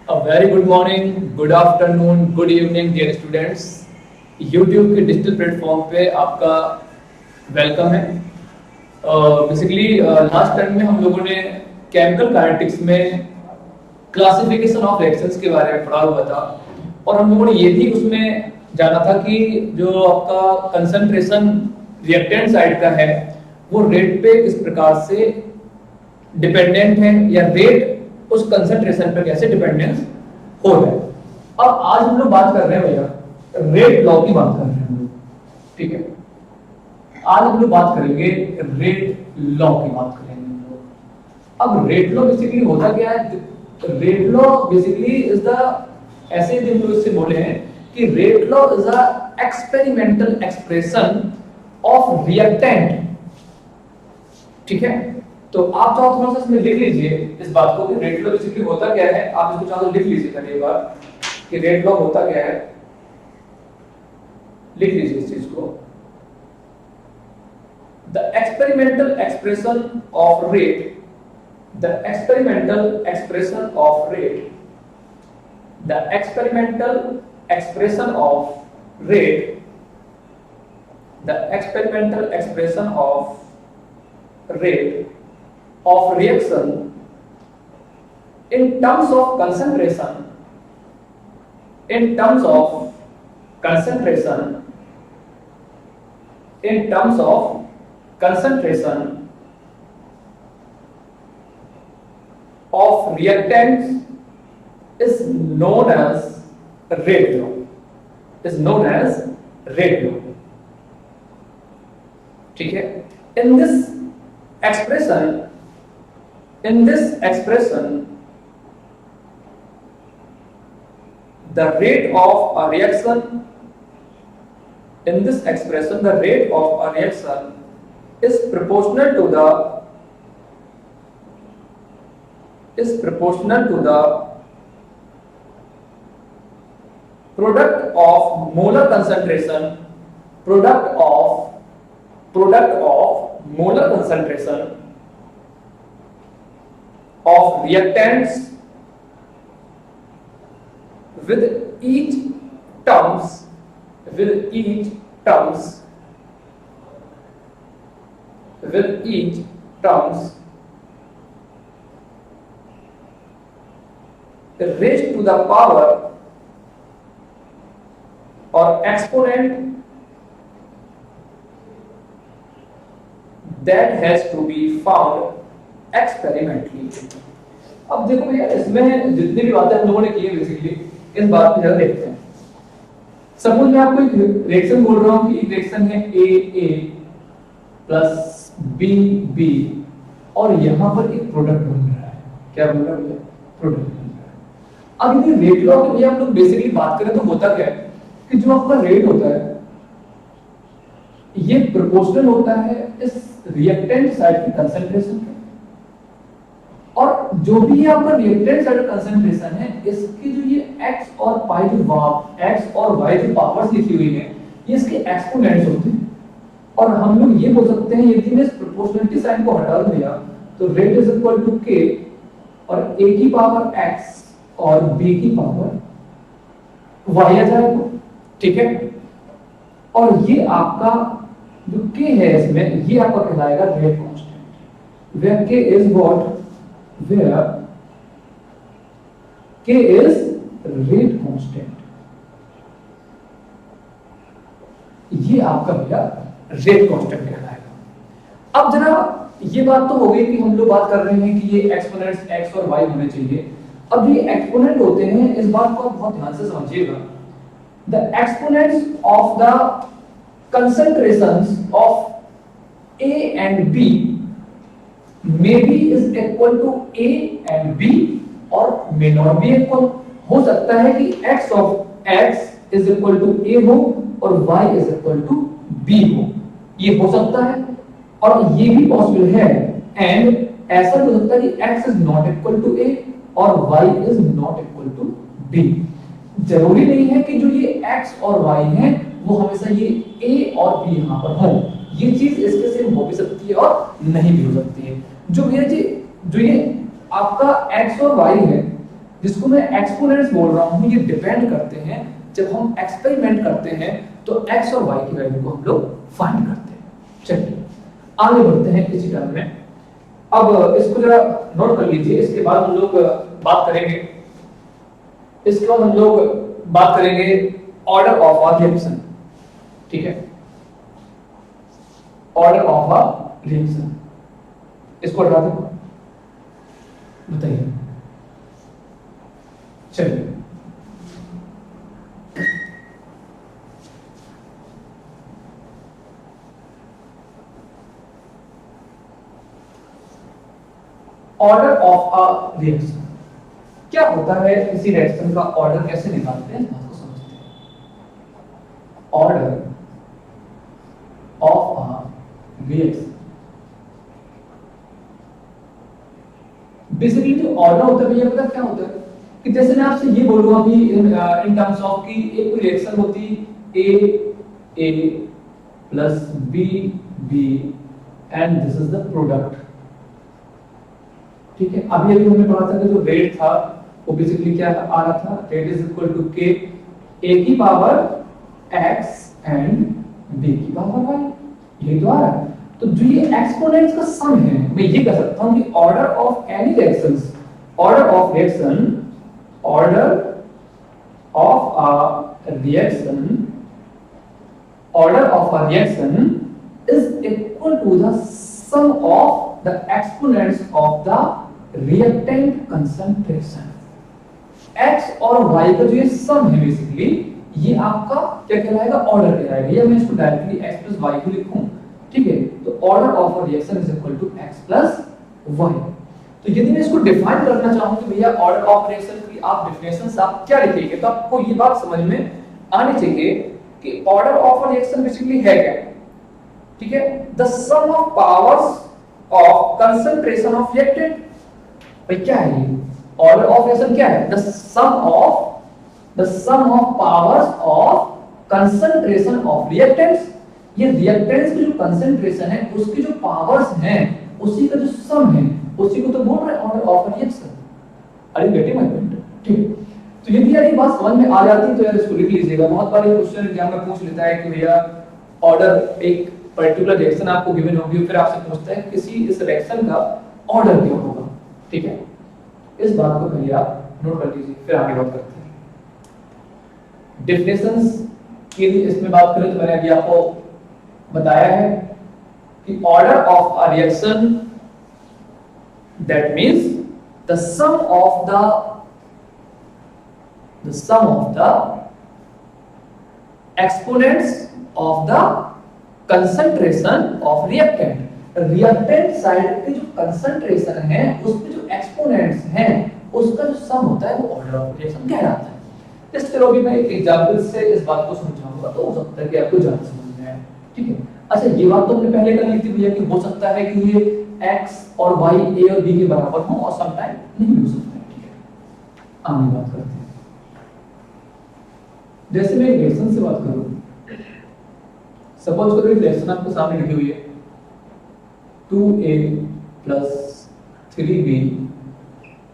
A very good morning, good afternoon, good evening, dear students. YouTube के digital platform पे आपका welcome है। Basically last time में हम लोगों ने केमिकल काइनेटिक्स में क्लासिफिकेशन ऑफ रिएक्शंस के बारे में पढ़ा हुआ था और हम लोगों ने ये भी उसमें जाना था कि जो आपका कंसंट्रेशन रिएक्टेंट साइड का है वो रेट पे किस प्रकार से डिपेंडेंट है या रेट उस कंसंट्रेशन पर कैसे डिपेंडेंस हो रहा है। अब आज हम लोग बात कर रहे हैं भैया रेट लॉ की बात कर रहे हैं हम लोग, ठीक है। आज हम लोग बात करेंगे रेट लॉ की बात करेंगे हम लोग। अब रेट लॉ बेसिकली होता क्या है? Rate law basically is the, ऐसे हम लोग इससे बोले हैं कि rate law is a experimental expression of reactant, ठीक है। तो आप चाहो थोड़ा सा इसमें लिख लीजिए इस बात को कि रेट लॉ बेसिकली होता क्या है। आप इसको चाहो तो लिख लीजिए पहले एक बार कि रेट लॉ होता क्या है, लिख लीजिए इस चीज को। The experimental expression of rate, the experimental expression of rate, the experimental expression of rate, the experimental expression of rate of reaction in terms of concentration, in terms of concentration, in terms of concentration of reactants is known as rate law, is known as rate law, ठीक है। in this expression, the rate of a reaction, in this expression the rate of a reaction is proportional to the product of molar concentration, product of molar concentration of reactants with each terms raised to the power or exponent that has to be found experimentally। अब देखो भैया इसमें जितनी भी बातें हम लोगों ने की है बेसिकली इस बात पे जरा देखते हैं। सपोज मैं आपको एक रिएक्शन बोल रहा हूं कि एक रिएक्शन है A प्लस B और यहां पर एक प्रोडक्ट बन रहा है। क्या बन रहा है? प्रोडक्ट बन रहा है। अब ये रेट लॉ के लिए हम लोग बेसिकली बात करें तो होता क्या है कि जो आपका रेट होता है ये प्रोपोर्शनल होता है इस रिएक्टेंट साइड की कंसंट्रेशन के, और जो भी आपका रिएक्टेंट साइड का कंसंट्रेशन है इसकी जो ये x और y जो पावर्स लिखी हुई है ये इसके एक्सपोनेंट्स होते हैं। और हम लोग ये बोल सकते हैं यदि मैं इस प्रोपोर्शनलिटी साइन को हटा दिया तो rate is equal to k और a की पावर x और b की पावर y आ जाएगा, ठीक है। और ये आपका जो k है इसमें ये आपका कहलाएगा rate constant, where k is what, where k is rate constant, ये आपका भैया रेट कांस्टेंट कहलाएगा। अब जरा ये बात तो हो गई कि हम लोग बात कर रहे हैं कि ये एक्सपोनेंट्स x और y होने चाहिए। अब ये एक्सपोनेंट होते हैं, इस बात को आप बहुत ध्यान से समझिएगा। The exponents of the concentrations of A and B may be is equal to A and B और may not be equal। हो सकता है कि x of x is equal to A हो और y is equal to B हो, ये हो सकता है। और ये भी पॉसिबल है एंड ऐसा हो सकता है कि x is not equal to A और y is not equal to B। जरूरी नहीं है कि जो ये x और y हैं वो हमेशा ये A और B यहाँ पर हो, ये चीज इसके सेम हो भी सकती है और नहीं भी हो सकती है। जो भैया जी जो ये आपका x और y है जिसको मैं एक्सपोनेंट्स बोल रहा हूं, ये डिपेंड करते हैं जब हम एक्सपेरिमेंट करते हैं तो x और y की वैल्यू को हम लोग फाइंड करते हैं। चलिए आगे बढ़ते हैं इसी टर्म में। अब इसको जरा नोट कर लीजिए, इसके बाद हम लोग बात करेंगे, इसके बाद हम लोग बात करेंगे ऑर्डर ऑफ अ रिएक्शन। ठीक है, ऑर्डर ऑफ अ रिएक्शन, इसको हटा दो, बताइए। चलिए ऑर्डर ऑफ अ रिएक्शन क्या होता है, किसी रिएक्शन का ऑर्डर कैसे निकालते हैं आपको समझते हैं। Order of a reaction, basically जो ऑर्डर होता है भैया पता क्या होता है कि जैसे मैं आपसे ये बोलूंगा अभी इन टर्म्स ऑफ कि एक कोई रिएक्शन होती A plus B and this is the product. ठीक है, अभी अभी हमने पढ़ा था कि जो रेट था वो बेसिकली क्या आ रहा था, रेट इज इक्वल टू के ए की पावर x एंड b की पावर y, ये तो आ रहा है। तो जो ये एक्सपोनेंट्स का सम है, मैं ये कह सकता हूं कि order of any reactions, order of reaction, order of a reaction, order of a reaction is equal to the sum of the exponents of the reactant concentration. x और y का जो ये सम है बेसिकली ये आपका क्या कहलाएगा, ऑर्डर कहलाएगा। या मैं इसको डायरेक्टली x प्लस y को लिखूं, ठीक है, तो order of a reaction is equal to x plus y। तो यदि मैं इसको डिफाइन करना चाहूं कि भैया ऑर्डर ऑफ रिएक्शन की आप डेफिनेशन से आप क्या लिखेंगे, तो आपको ये बात समझ में आनी चाहिए कि order of a reaction basically है क्या। ठीक है, the sum of powers of concentration of reactant. भाई क्या है ये ऑर्डर ऑफ रिएक्शन, क्या है, the sum of powers of concentration of reactants. ये रिएक्टेंट्स की जो कंसंट्रेशन है उसकी जो पावर्स हैं उसी का जो सम है उसी को तो बोल रहे हैं order of reaction. Are you getting my point? ठीक, तो यदि यार ये बात समझ में आ जाती तो यार इसको लिख लीजिएगा। बहुत बार ये क्वेश्चन एग्जाम में पूछ लेता है कि भैया ऑर्डर, एक पर्टिकुलर रिएक्शन आपको गिवन होगी, फिर आपसे पूछता है किसी इस रिएक्शन का ऑर्डर क्या होगा। ठीक है, इस बात को पहले आप नोट कर लीजिए, फिर आगे बात करते हैं। डेफिनेशंस की इसमें बात करें तो मैंने अभी आपको बताया है कि order of a reaction that means the sum of the exponents of the concentration of reactant. Reactant side के जो कंसंट्रेशन है उसके जो एक्सपोनेंट्स हैं उसका जो सम होता है वो ऑर्डर ऑफ रिएक्शन कहलाता है। जस्ट चलो अभी मैं एक एग्जांपल से इस बात को समझाऊंगा तो हो सकता है कि आपको ज्यादा समझ में आए। ठीक है, अच्छा ये बात तो हमने पहले कर ली थी भैया कि हो सकता है कि ये x और y a और b के बराबर हो और सम टाइम नहीं भी हो सकता है। ठीक है, आगे बात करते हैं। जैसे मैं रिएक्शन से बात करूं, सपोज करो रिएक्शन आपके सामने लिखी हुई है 2a प्लस 3b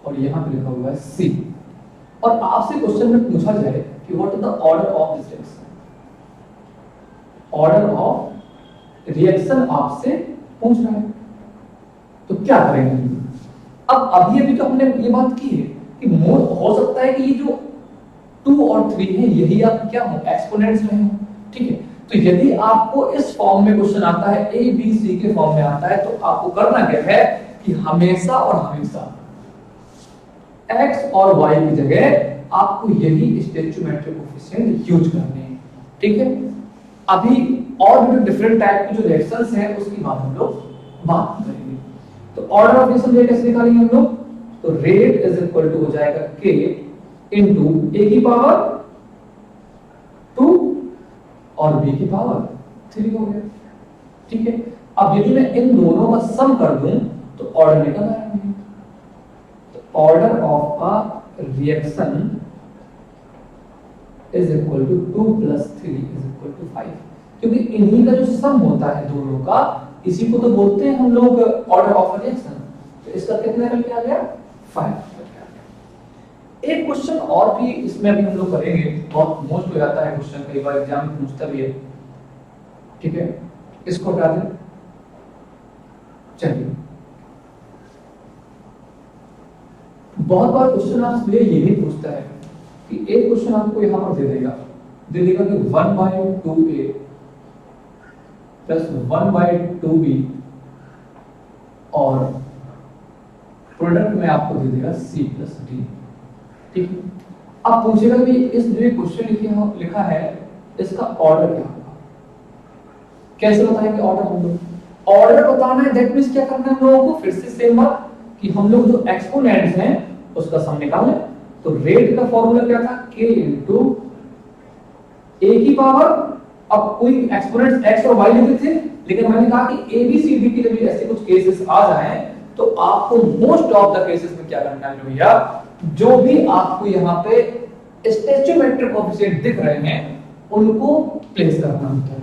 और यहां पे लिखा हुआ है c, और आपसे क्वेश्चन में पूछा जाए कि what is the order of this reaction. Order of reaction आपसे पूछ रहा है तो क्या करेंगे। अब अभी तो हमने ये बात की है कि मोर हो सकता है कि ये जो 2 और 3 है यही आप क्या हो, एक्सपोनेंट्स में हो। ठीक है, तो यदि आपको इस फॉर्म में क्वेश्चन आता है, ए बी सी के फॉर्म में आता है, तो आपको करना क्या है कि हमेशा और हमेशा x और y की जगह आपको यही स्टोइचियोमेट्रिक कोएफिशिएंट यूज करने हैं। ठीक है, अभी और भी डिफरेंट टाइप की जो रिएक्शंस हैं उसकी बात हम लोग बात करेंगे। तो ऑर्डर ऑफ रिएक्शन रेट कैसे निकालेंगे हम लोग, तो रेट इज इक्वल टू हो जाएगा k इनटू a की पावर 2 और b की पावर 3 हो गया। ठीक है, अब यदि मैं इन दोनों का सम कर दूं तो ऑर्डर निकल आएगा। तो order of a reaction is equal to 2 plus 3 is equal to 5, क्योंकि इन्हीं का जो सम होता है दोनों का, इसी को तो बोलते हैं हम लोग ऑर्डर ऑफ अ रिएक्शन। तो इसका कितना निकल के आ गया 5। एक क्वेश्चन और भी इसमें अभी हम लोग करेंगे, बहुत मोस्ट हो जाता है क्वेश्चन, कई बार एग्जाम में पूछता भी है, ठीक है, इसको हटा दें। चलिए, बहुत बार क्वेश्चन आपसे यही पूछता है कि एक क्वेश्चन आपको यहां पर दे देगा कि 1/2a प्लस 1/2b और प्रोडक्ट में आपको दे देगा c प्लस d, ठीक है। अब पूछेगा कि इस जो क्वेश्चन लिखा है इसका ऑर्डर क्या होगा, कैसे बताएंगे ऑर्डर हम लोग। ऑर्डर बताना है, दैट मींस क्या करना है हम लोगों को, फिर से सेम बात कि हम लोग जो एक्सपोनेंट्स हैं उसका सम निकाल लें। तो रेट का फॉर्मूला क्या था, k इनटू a की पावर, अब कोई एक्सपोनेंट्स x और y लिखे थे, लेकिन मैंने कहा कि a b c d के लिए ऐसे कुछ केसेस आ जाएं तो आपको मोस्ट ऑफ द केसेस में क्या करना है भैया, जो भी आपको यहाँ पे स्टोइचोमेट्रिक कोएफिशिएंट दिख रहे हैं उनको प्लेस करना होता है।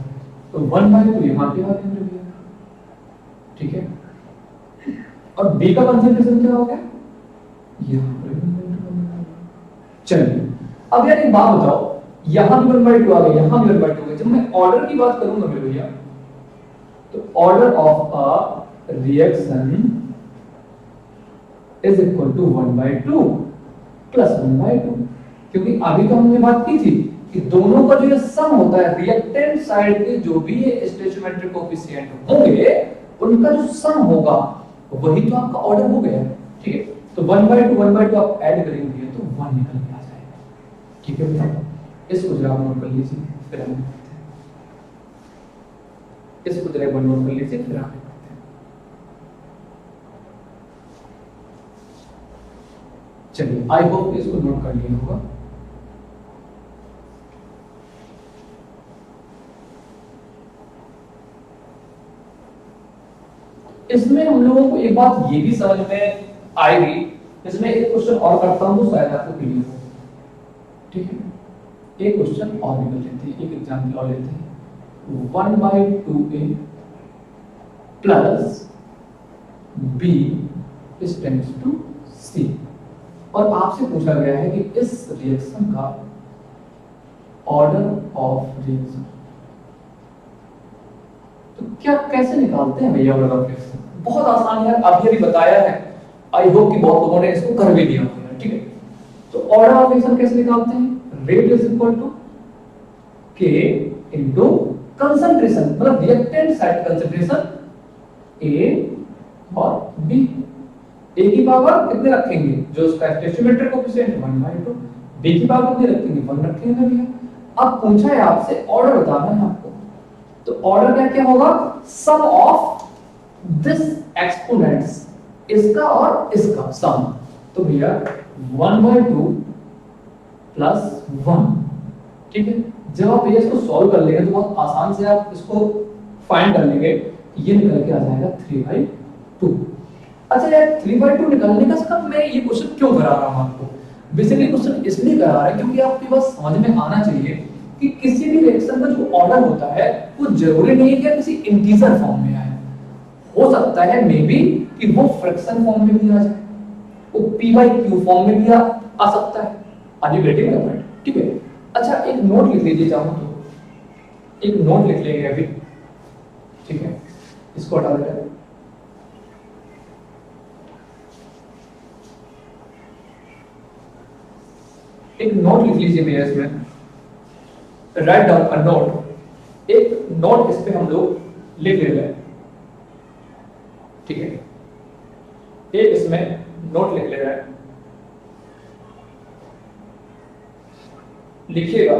तो 1/2 यहाँ पे आ गया, ठीक है, और b का कंसंट्रेशन क्या हो गया यहाँ पर। चलिए अब यार एक बात बताओ, यहां भी 1/2 आ गया, यहां भी 1/2 आ गया। जब मैं ऑर्डर की बात करूंगा मेरे भैया, तो order of a reaction is equal to 1/2 plus 1/2, क्योंकि अभी तो हमने बात की थी कि दोनों का जो ये सम होता है, रिएक्टेंट साइड के जो भी स्टोइचोमेट्रिक कोएफिशिएंट होंगे उनका जो सम होगा वही तो आपका ऑर्डर हो गया, ठीक है। तो 1/2 आप ऐड करेंगे तो 1 निकल के आ जाएगा, ठीक है भैया। इसको जरा नोट कर लीजिए, फिर हम करते हैं। इसको जरा नोट कर लीजिए, फिर हम करते हैं। चलिए, आई होप इसको नोट कर लिया होगा। इसमें हम लोगों को एक बात ये भी समझ में आएगी, इसमें एक क्वेश्चन और करता हूं तो शायद आपको क्लियर हो, ठीक है। एक क्वेश्चन और भी कर लेते हैं, एक एग्जांपल और लेते हैं। 1/2a plus b is tends to c, और आपसे पूछा गया है कि इस रिएक्शन का ऑर्डर ऑफ रिएक्शन, तो क्या कैसे निकालते हैं भैया ऑर्डर ऑफ रिएक्शन। बहुत आसान है, अभी बताया है, आई होप कि बहुत लोगों ने इसको कर भी दिया होगा, ठीक है। तो ऑर्डर ऑफ रिएक्शन कैसे निकालते हैं, rate is equal to k into concentration, मतलब रिएक्टेंट साइड कंसंट्रेशन a और b। a की पावर कितने रखेंगे, जो उसका स्टोइचोमेट्रिक कोएफिशिएंट 1/2, b की पावर कितने रखेंगे 1 रखेंगे भैया। अब पूछा है आपसे ऑर्डर बताना है आपको, तो ऑर्डर क्या क्या होगा, सम ऑफ दिस एक्सपोनेंट्स, इसका और इसका सम। तो भैया 1/2 प्लस 1, ठीक है। जब आप ये इसको सॉल्व कर लेंगे तो बहुत आसान से आप इसको फाइंड कर लेंगे, ये निकल के आ जाएगा 3/2। अच्छा यार 3/2 निकालने का इसका मैं ये क्वेश्चन क्यों करा रहा हूं आपको, बेसिकली क्वेश्चन इसलिए करा रहा है क्योंकि आपको बस समझ में आना चाहिए कि किसी भी रिएक्शन का जो ऑर्डर होता है वो जरूरी नहीं है कि किसी इंटीजर फॉर्म में आए, हो सकता है मे बी कि वो फ्रैक्शन फॉर्म में भी आ जाए, वो p/q फॉर्म में भी आ सकता है। Are you getting my point, ठीक है। अच्छा एक नोट लिख लीजिए, चाहो तो एक नोट लिख लेंगे अभी, ठीक है, इसको हटा देते हैं। एक नोट लिख लीजिए भैया, इसमें राइट डाउन अ नोट, एक नोट इस पे हम लोग लिख ले रहे हैं, ठीक है। एक इसमें नोट लिख ले रहे हैं, लिखिएगा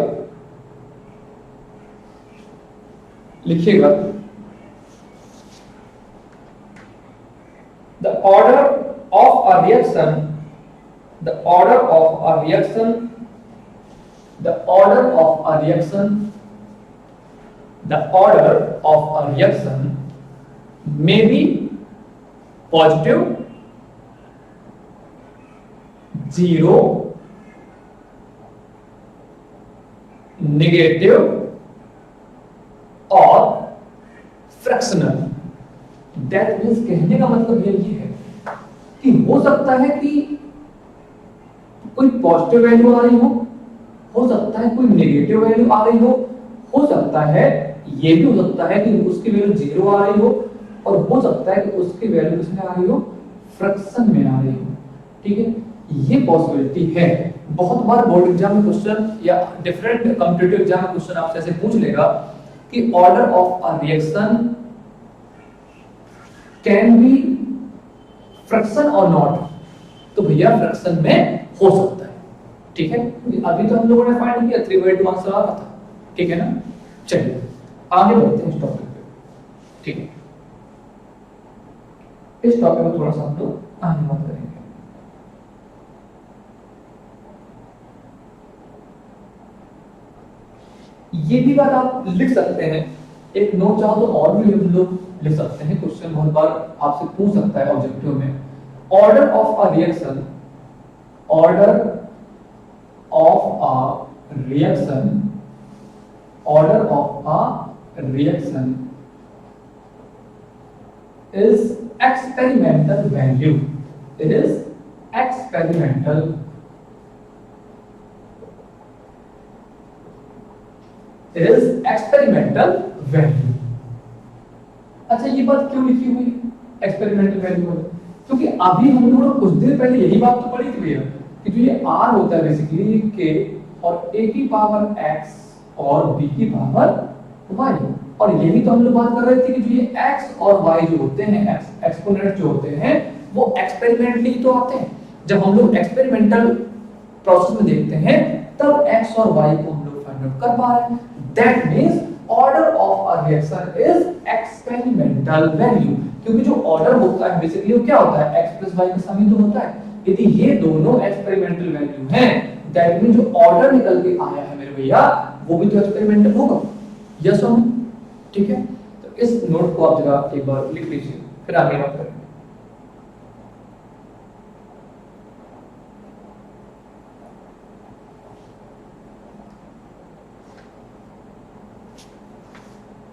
लिखिएगा the order of a reaction, the order of a reaction, the order of a reaction, the order of a reaction may be positive, 0, negative और फ्रैक्शनल। दैट मीन्स कहने का मतलब ये है कि हो सकता है कि कोई पॉजिटिव वैल्यू आ रही हो सकता है कोई नेगेटिव वैल्यू आ रही हो सकता है ये भी हो सकता है कि उसकी वैल्यू 0 आ रही हो, और हो सकता है कि उसकी वैल्यू किसमें आ रही हो, फ्रैक्शन में आ रही हो। ठीक है, ये पॉसिबिलिटी है। बहुत बार बोर्ड एग्जाम में क्वेश्चन या डिफरेंट कॉम्पिटिटिव एग्जाम में क्वेश्चन आपसे ऐसे पूछ लेगा कि order of a reaction can be fraction और नॉट, तो भैया फ्रैक्शन में हो सकता है। ठीक है, अभी तो हम लोगों ने फाइंड किया 3/2 आंसर आ रहा था। ठीक है ना, चलिए आगे बढ़ते हैं इस टॉपिक पे। ठीक है, इस टॉपिक में थोड़ा सा हम लोग आगे बात करेंगे। ये भी बात आप लिख सकते हैं, एक नोट चाहो तो और भी हम लोग लिख सकते हैं। क्वेश्चन बहुत बार आपसे पूछ सकता है ऑब्जेक्टिव में, order of a reaction, order of a reaction, order of a reaction is experimental value. It is experimental. It is experimental value. अच्छा, ये बात क्यों लिखी हुई एक्सपेरिमेंटल वैल्यू वाली? क्योंकि अभी हम लोगों ने कुछ देर पहले यही बात तो पढ़ी थी भैया कि जो ये r होता है बेसिकली k और a की पावर x और b की पावर y, और यही तो हम लोग बात कर रहे थे कि जो ये x और y जो होते हैं, एक्सपोनेंट जो होते हैं, वो एक्सपेरिमेंटली तो आते हैं। जब हम लोग एक्सपेरिमेंटल प्रोसेस में देखते हैं तब x और y को हम लोग फाइंड आउट कर पा रहे हैं। That means order of a reaction is experimental value, क्योंकि जो ऑर्डर होता है बेसिकली वो क्या होता है, x प्लस y का सम ही तो होता है। यदि ये दोनों एक्सपेरिमेंटल वैल्यू हैं, दैट मींस जो ऑर्डर निकल के आया है मेरे भैया वो भी तो एक्सपेरिमेंटल होगा। यस और नो? ठीक है, तो इस नोट को आप जरा एक बार लिख लीजिए, फिर आगे बात करेंगे।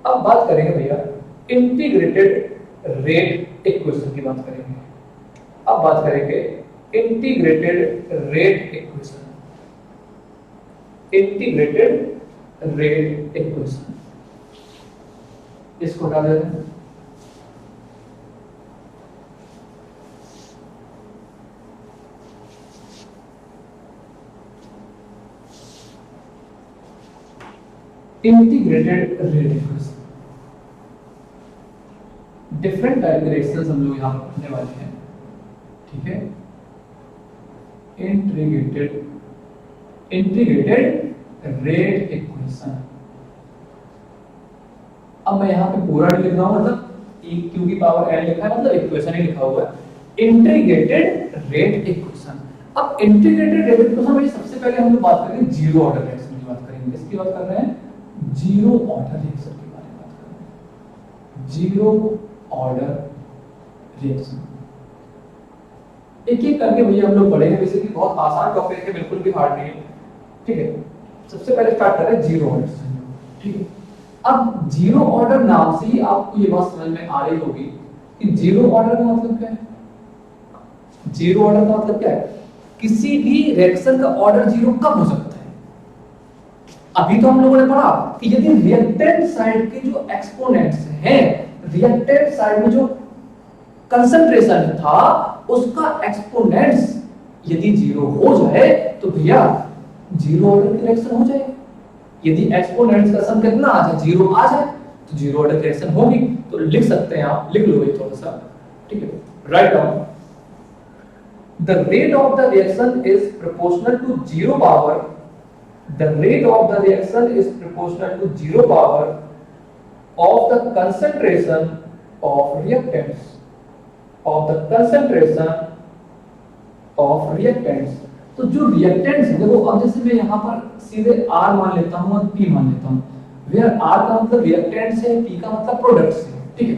अब बात करेंगे भैया इंटीग्रेटेड रेट इक्वेशन की बात करेंगे। अब बात करेंगे integrated rate equation, integrated rate equation. इसको हटा देते हैं। Integrated rate equation, different type के रिएक्शंस हम लोग यहां पर पढ़ने वाले हैं। ठीक है, इंटीग्रेटेड रेट इक्वेशन। अब मैं यहाँ पे पूरा नहीं लिख रहा हूँ, मतलब e q की पावर n लिखा है, मतलब इक्वेशन ही लिखा हुआ है, इंटीग्रेटेड रेट इक्वेशन। अब इंटीग्रेटेड रेट इक्वेशन में सबसे पहले हम लोग बात करेंगे जीरो ऑर्डर रिएक्शन की बात करेंगे। इसकी बात कर रहे हैं जीरो ऑर्डर रिएक्शन के बारे में बात कर रहे हैं। जीरो ऑर्डर रिएक्शन एक एक करके भैया हम लोग पढ़ेंगे। बेसिकली बहुत आसान टॉपिक है, बिल्कुल भी हार्ड नहीं है। ठीक है, सबसे पहले स्टार्ट कर रहे हैं जीरो ऑर्डर से। ठीक है, अब जीरो ऑर्डर नाम से ही आपको ये बात समझ में आ रही होगी कि जीरो ऑर्डर का मतलब क्या है। जीरो ऑर्डर का मतलब क्या है, किसी भी रिएक्शन का ऑर्डर जीरो कब हो सकता है। अभी तो हम लोगों ने पढ़ा कि यदि रिएक्टेंट साइड के जो एक्सपोनेंट्स हैं, रिएक्टेंट साइड में जो कंसंट्रेशन था उसका एक्सपोनेंट्स यदि जीरो हो जाए तो भैया जीरो ऑर्डर की रिएक्शन हो जाएगी। यदि एक्सपोनेंट्स का सम कितना आ जाए, जीरो आ जाए, तो जीरो ऑर्डर की रिएक्शन होगी। तो लिख सकते हैं आप, लिख लो ये थोड़ा सा। ठीक है, write down the rate of the reaction is proportional to zero power, the rate of the reaction is proportional to zero power of the concentration of reactants, of the concentration of reactants। तो जो reactants है, देखो अब जैसे मैं यहाँ पर सीधे R मान लेता हूँ और P मान लेता हूँ, वेयर R का मतलब रिएक्टेंट्स है, P का मतलब प्रोडक्ट्स है। ठीक है,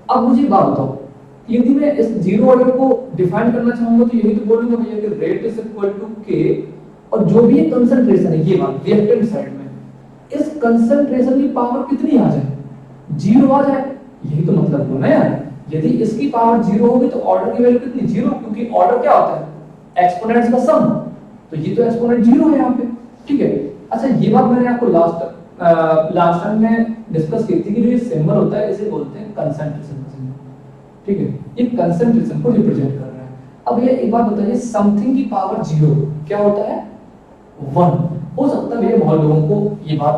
अब मुझे बात बताओ, यदि मैं इस जीरो ऑर्डर को डिफाइन करना चाहूंगा तो यही तो बोलूंगा भैया कि rate is equal to K, और जो भी कंसंट्रेशन है ये बात रिएक्टेंट साइड में, इस कंसंट्रेशन की पावर कितनी आ जाए, जीरो आ जाए। यही तो मतलब होना यार, यदि इसकी पावर जीरो होगी तो ऑर्डर की वैल्यू कितनी, जीरो, क्योंकि ऑर्डर क्या होता है, एक्सपोनेंट्स का सम। तो ये तो एक्सपोनेंट 0 है यहाँ पे, ठीक है। अच्छा ये बात मैंने आपको लास्ट टाइम में डिस्कस की थी कि जो ये सिंबल होता है इसे बोलते हैं कंसंट्रेशन का सिंबल, ठीक है। ये कंसंट्रेशन को रिप्रेजेंट कर रहा है। अब ये एक बात बताइए, समथिंग की पावर 0 क्या होता है? 1। हो सकता है बहुत लोगों को ये बात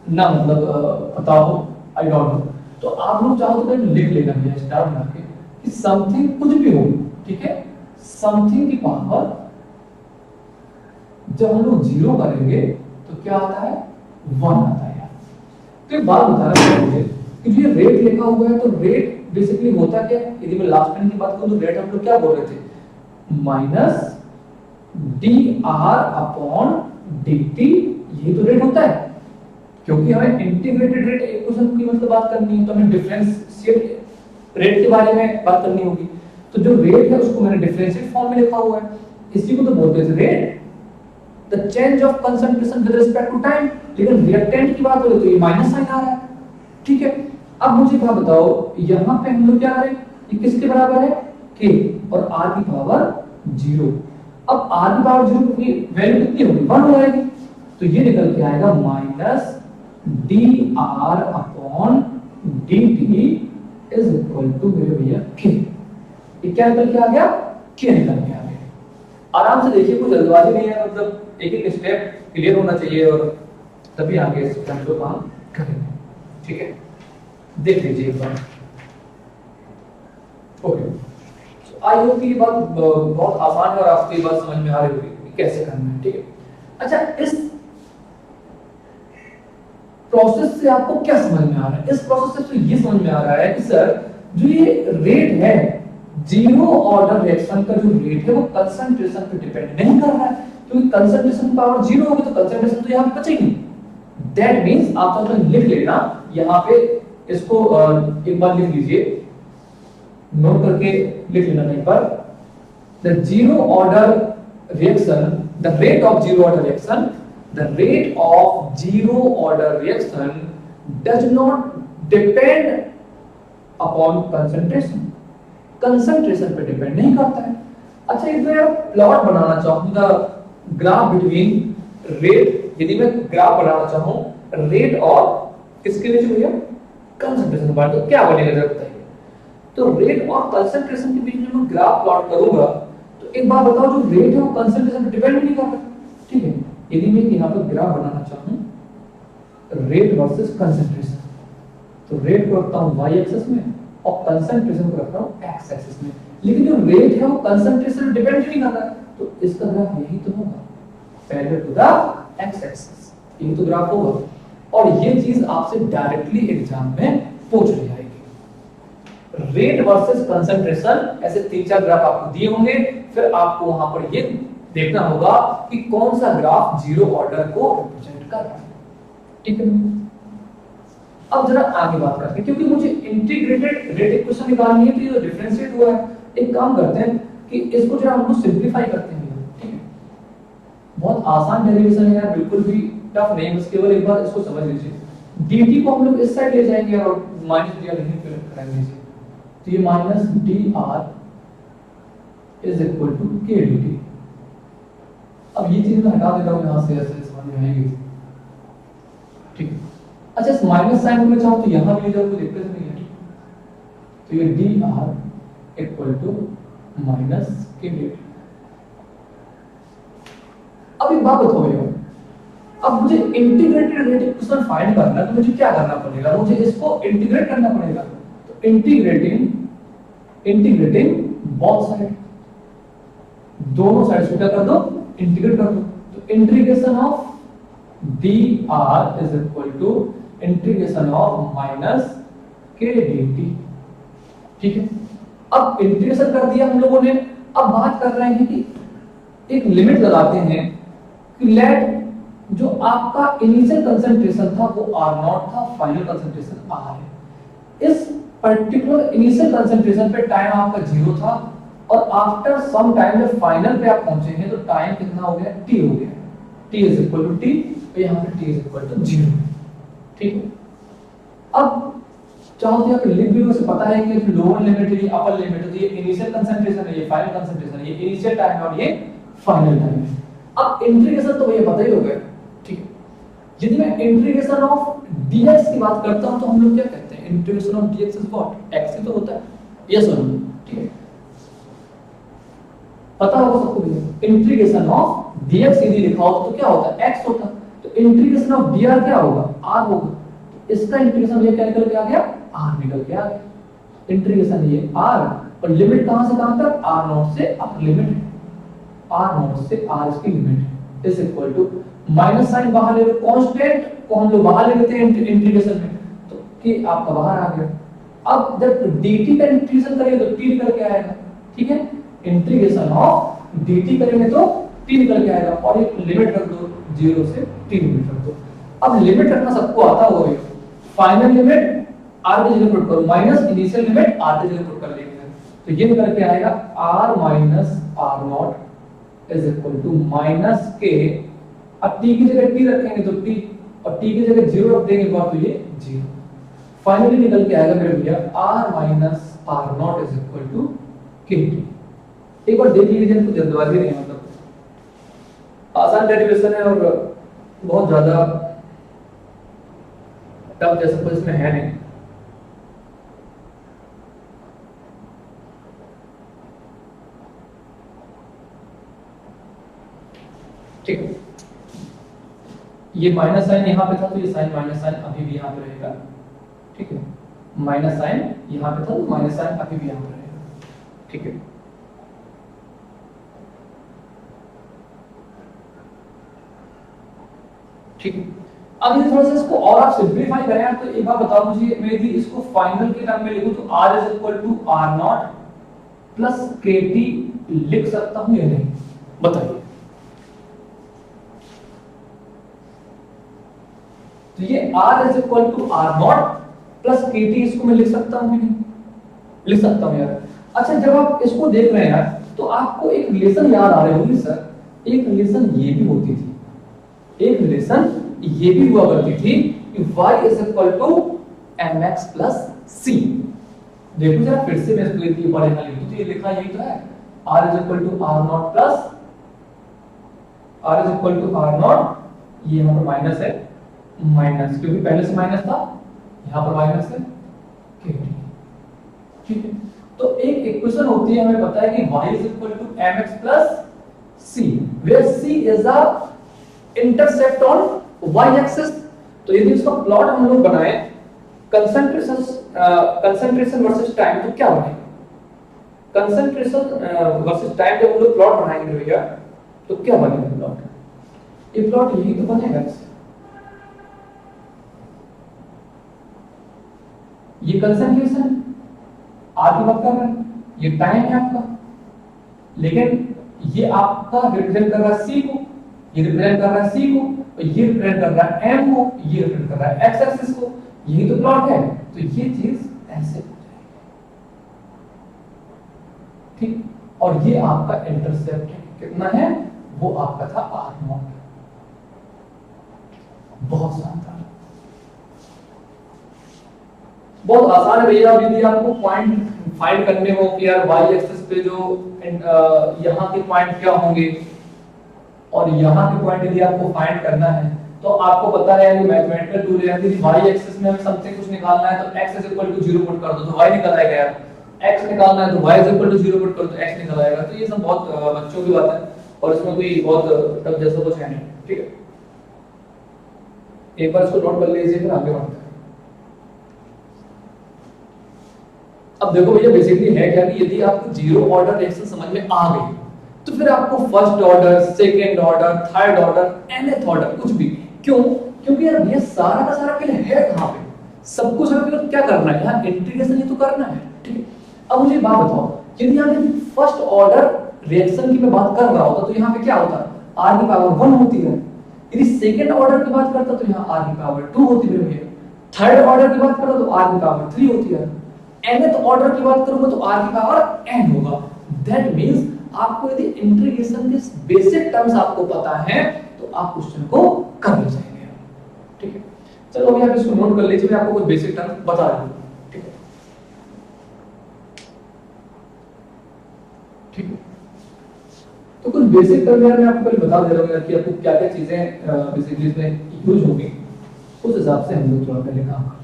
ना मतलब पता हो, आई डोंट नो, तो आप लोग चाहो तो लिख लेना भैया स्टार बना के कि समथिंग कुछ भी हो, ठीक है, समथिंग की पावर जब हम लोग 0 करेंगे तो क्या आता है? 1 आता है। तो एक बात बता रहा हूं मुझे कि जो ये रेट लिखा हुआ है, तो रेट बेसिकली होता क्या है? यदि मैं लास्ट टाइम की बात करूं तो रेट हम लोग क्या बोल रहे थे? माइनस dr/dt, यही तो रेट होता है। क्योंकि हमें इंटीग्रेटेड रेट इक्वेशन की मतलब बात करनी है, तो हमें डिफरेंशिएट रेट के बारे में बात करनी होगी। तो जो रेट है उसको मैंने डिफरेंशिएट फॉर्म में लिखा हुआ है, इसी को तो बोलते हैं rate, the change of concentration with respect to time. लेकिन रिएक्टेंट की बात करें तो ये माइनस साइन आ रहा है, ठीक है। अब मुझे क्या बताओ, यहां पे हम लोग क्या करें, ये किसके बराबर है? k और r की पावर 0। अब r की पावर 0 की वैल्यू कितनी होगी? 1 हो जाएगी। तो ये निकल के आएगा minus dr/dt is equal to मेरे भैया k। ये क्या निकल के आ गया? k निकल के आ गया। आराम से देखिए, कोई जल्दबाजी नहीं है, मतलब एक एक स्टेप क्लियर होना चाहिए और तभी आगे इस काम को काम करेंगे, ठीक है। देख लीजिए एक बार, ओके। आई होप कि ये बात बहुत आसान है और आपको ये बात समझ में आ रही होगी कि कैसे करना है, ठीक है। अच्छा, इस प्रोसेस से आपको क्या समझ में आ रहा है? इस प्रोसेस से तो ये समझ में आ रहा है कि सर जो ये रेट है, 0 ऑर्डर रिएक्शन का जो रेट है वो कंसंट्रेशन पे डिपेंड नहीं कर रहा है, क्योंकि कंसंट्रेशन पावर 0 होगी तो कंसंट्रेशन तो यहाँ पे बचेगी। दैट मींस आप तो लिख लेना यहाँ पे, इसको एक बार लिख लीजिए, नोट करके लिख लेना एक बार। The 0 order reaction, the rate of 0 order reaction, the rate of 0 order reaction does not depend upon concentration, concentration पे डिपेंड नहीं करता है। अच्छा, एक मैं प्लॉट बनाना चाहूंगा, ग्राफ बिटवीन रेट, यदि मैं ग्राफ बनाना चाहूं रेट और किसके बीच में है? कंसंट्रेशन बार, तो क्या बनेगा जरा बताइए। तो रेट और कंसंट्रेशन के बीच में मैं ग्राफ प्लॉट करूंगा, तो एक बात बताओ, जो रेट है वो कंसंट्रेशन पे डिपेंड नहीं करता, ठीक है। यदि मैं यहाँ पर ग्राफ बनाना चाहूं रेट वर्सेस कंसंट्रेशन, तो रेट को रखता हूं y एक्सिस में और कंसंट्रेशन को रखता हूं x एक्सिस में। लेकिन जो रेट है वो कंसंट्रेशन डिपेंड नहीं करता, तो इसका ग्राफ यही तो होगा, parallel to the x axis, यही तो ग्राफ होगा। और ये चीज आपसे डायरेक्टली एग्जाम में पूछ ली जाएगी। रेट वर्सेस कंसंट्रेशन, ऐसे 3-4 ग्राफ आपको दिए होंगे, फिर आपको वहां पर ये देखना होगा कि कौन सा ग्राफ 0 ऑर्डर को रिप्रेजेंट कर रहा है, ठीक है। अब जरा आगे बात करते हैं, क्योंकि मुझे इंटीग्रेटेड रेट इक्वेशन निकालनी है, तो ये डिफरेंशिएट हुआ है। एक काम करते हैं कि इसको जरा हम लोग सिंपलीफाई करते हैं, ठीक है। बहुत आसान डेरिवेशन है यार, बिल्कुल भी टफ नहीं है, बस केवल एक बार इसको समझ लीजिए। dt को हम लोग इस साइड ले जाएंगे और माइनस dr नहीं करेंगे, तो ये minus dr is equal to k dt। अब ये चीज मैं हटा देता हूं यहां से, ऐसे समझ में आएगी, ठीक है। अच्छा, इस माइनस साइन को मैं चाहूं तो यहां भी ले जाऊं, कोई दिक्कत नहीं है, ठीक। तो ये dr equal to minus k dt। अब एक बात बताओ यार, अब मुझे इंटीग्रेटेड रेट इक्वेशन फाइंड करना है, तो मुझे क्या करना पड़ेगा? मुझे इसको इंटीग्रेट करना पड़ेगा। तो इंटीग्रेटिंग बोथ साइड, दोनों साइड को क्या कर दो? इंटीग्रेट कर दो। तो integration of dr is equal to integration of minus k dt, ठीक है। अब इंटीग्रेशन कर दिया हम लोगों ने, अब बात कर रहे हैं कि एक लिमिट लगाते हैं कि लेट जो आपका इनिशियल कंसंट्रेशन था वो r0 था, फाइनल कंसंट्रेशन r है। इस पर्टिकुलर इनिशियल कंसंट्रेशन पे टाइम आपका 0 था और आफ्टर सम टाइम जब फाइनल पे आप पहुंचे हैं तो टाइम कितना हो गया? t हो गया। t is equal to t, तो यहां पे t इज इक्वल टू 0, ठीक है। अब चाहो तो यहाँ पे लिख भी, उसे पता है कि लोअर लिमिट है, ये अपर लिमिट है, तो ये इनिशियल कंसंट्रेशन है, ये फाइनल कंसंट्रेशन है, ये इनिशियल टाइम है और ये फाइनल टाइम है। अब इंटीग्रेशन तो भैया पता ही हो गया, ठीक है। यदि मैं इंटीग्रेशन ऑफ dx की बात करता हूं तो हम लोग क्या कहते हैं, integration of dx is what, x ही तो होता है, यस और नो, ठीक है, पता होगा सबको भैया। इंटीग्रेशन ऑफ dx यदि लिखा हो तो क्या होता है, x होता है, तो इंटीग्रेशन ऑफ dr क्या होगा, r होगा, तो इसका इंटीग्रेशन ये क्या निकल के आ गया, r निकल के आ गया। इंटीग्रेशन ये r और लिमिट कहां से कहां तक, r0 से अपर लिमिट, r0 से r इसकी limit is equal to minus sign बाहर ले लो, कांस्टेंट को हम लोग बाहर ले लेते हैं इंटीग्रेशन में, तो कि आपका बाहर आ गया। अब जब dt का इंटीग्रेशन करेंगे तो t निकल के आएगा, ठीक है, इंटीग्रेशन ऑफ dt करेंगे तो t निकल के आएगा, और एक लिमिट रख दो 0 से t लिमिट रख दो। अब लिमिट रखना सबको आता होगा, फाइनल लिमिट r की जगह पुट करो माइनस इनिशियल लिमिट r की जगह पुट कर लेंगे, तो ये निकल के आएगा r minus r0 is equal to minus k, अब t की जगह t रखेंगे तो t, और t की जगह 0 रख देंगे तो ये 0, फाइनली निकल के आएगा मेरे भैया r minus r0 is equal to kt। एक बार देख लीजिए, कुछ जल्दबाजी नहीं है, मतलब आसान डेरिवेशन है और बहुत ज्यादा टफ जैसा कुछ इसमें है नहीं। ठीक है, ये माइनस साइन यहाँ पे था तो ये साइन माइनस साइन अभी भी यहाँ पे रहेगा, ठीक है, माइनस साइन यहाँ पे था तो माइनस साइन अभी भी यहाँ पे रहेगा, ठीक है। ठीक है, अब ये थोड़ा सा इसको और आप सिंपलीफाई करें तो एक बार बताओ मुझे, मैं यदि इसको फाइनल के टर्म में लिखूं तो r is equal to r0 plus kt लिख सकता हूं या नहीं, बताइए। तो ये r is equal to r0 plus kt, इसको मैं लिख सकता हूं कि नहीं, लिख सकता हूं यार। अच्छा, जब आप इसको देख रहे हैं यार तो आपको एक रिलेशन याद आ रही होगी सर, एक रिलेशन ये भी होती थी, एक रिलेशन ये भी हुआ करती थी कि y is equal to mx plus c। देखो जरा फिर से मैं इसको एक बार यहाँ लिख दूं तो ये लिखा यही तो है, r is equal to r0 plus r is equal to r0, ये यहाँ पर माइनस है, माइनस क्योंकि पहले से माइनस था, यहाँ पर माइनस है, ठीक है। तो एक इक्वेशन होती है, हमें पता है कि y is equal to mx plus c, where c is the intercept on y axis. तो यदि इसका प्लॉट हम लोग बनाए कंसंट्रेशन वर्सेस टाइम, तो क्या बनेगा, कंसंट्रेशन वर्सेस टाइम जब हम लोग प्लॉट बनाएंगे भैया तो क्या बनेगा प्लॉट, ये प्लॉट यही तो बनेगा, ये कंसंट्रेशन r की बात कर रहा है, ये टाइम है आपका, लेकिन ये आपका रिप्रेजेंट कर रहा है c को, ये रिप्रेजेंट कर रहा है c को, और ये रिप्रेजेंट कर रहा है m को, ये रिप्रेजेंट कर रहा है x एक्सिस को, यही तो प्लॉट है। तो ये चीज ऐसे हो जाएगी, ठीक, और ये आपका इंटरसेप्ट कितना है, वो आपका था r0। बहुत शानदार, बहुत आसान है भैया। यदि आपको पॉइंट फाइंड करने हो कि यार y एक्सिस पे जो यहाँ के पॉइंट क्या होंगे और यहाँ के पॉइंट यदि आपको फाइंड करना है तो आपको पता है यानी मैथमेटिकल टूल है, यदि y एक्सिस में हमें समथिंग कुछ निकालना है तो x is equal to 0 put कर दो तो y निकल आएगा यार, x निकालना है तो y is equal to 0 put कर दो तो x निकल आएगा। तो ये सब बहुत बच्चों की बात है और इसमें कोई बहुत टफ जैसा कुछ है नहीं, ठीक है। एक बार इसको नोट कर लीजिए फिर आगे बढ़ते हैं। अब देखो भैया बेसिकली है क्या कि यदि आपको जीरो ऑर्डर रिएक्शन समझ में आ गई तो फिर आपको first order, second order, third order, nth order कुछ भी, क्यों, क्योंकि यार ये सारा का सारा खेल है कहां पे, सब कुछ हमें क्या करना है, यहाँ इंटीग्रेशन ही तो करना है, ठीक है। अब मुझे बात बताओ, यदि यहाँ पे फर्स्ट ऑर्डर रिएक्शन की मैं बात कर रहा होता तो यहाँ पे क्या होता, r की पावर 1 होती है। यदि सेकंड ऑर्डर की बात करता तो यहाँ r की पावर 2 होती है, थर्ड ऑर्डर की बात करता तो r की पावर 3 होती है, nth ऑर्डर की बात करूंगा तो r की पावर n होगा। दैट मींस आपको यदि इंटीग्रेशन के बेसिक टर्म्स आपको पता है तो आप क्वेश्चन को कर ले जाएंगे, ठीक है। चलो अभी आप इसको नोट कर लीजिए, मैं आपको कुछ बेसिक टर्म्स बता रहा हूं, ठीक है, ठीक है। तो कुछ बेसिक टर्म मैं आपको पहले बता दे रहा हूँ कि आपको क्या क्या चीजें बेसिकली इसमें यूज होंगी, उस हिसाब से हम लोग थोड़ा पहले काम कर लेते हैं।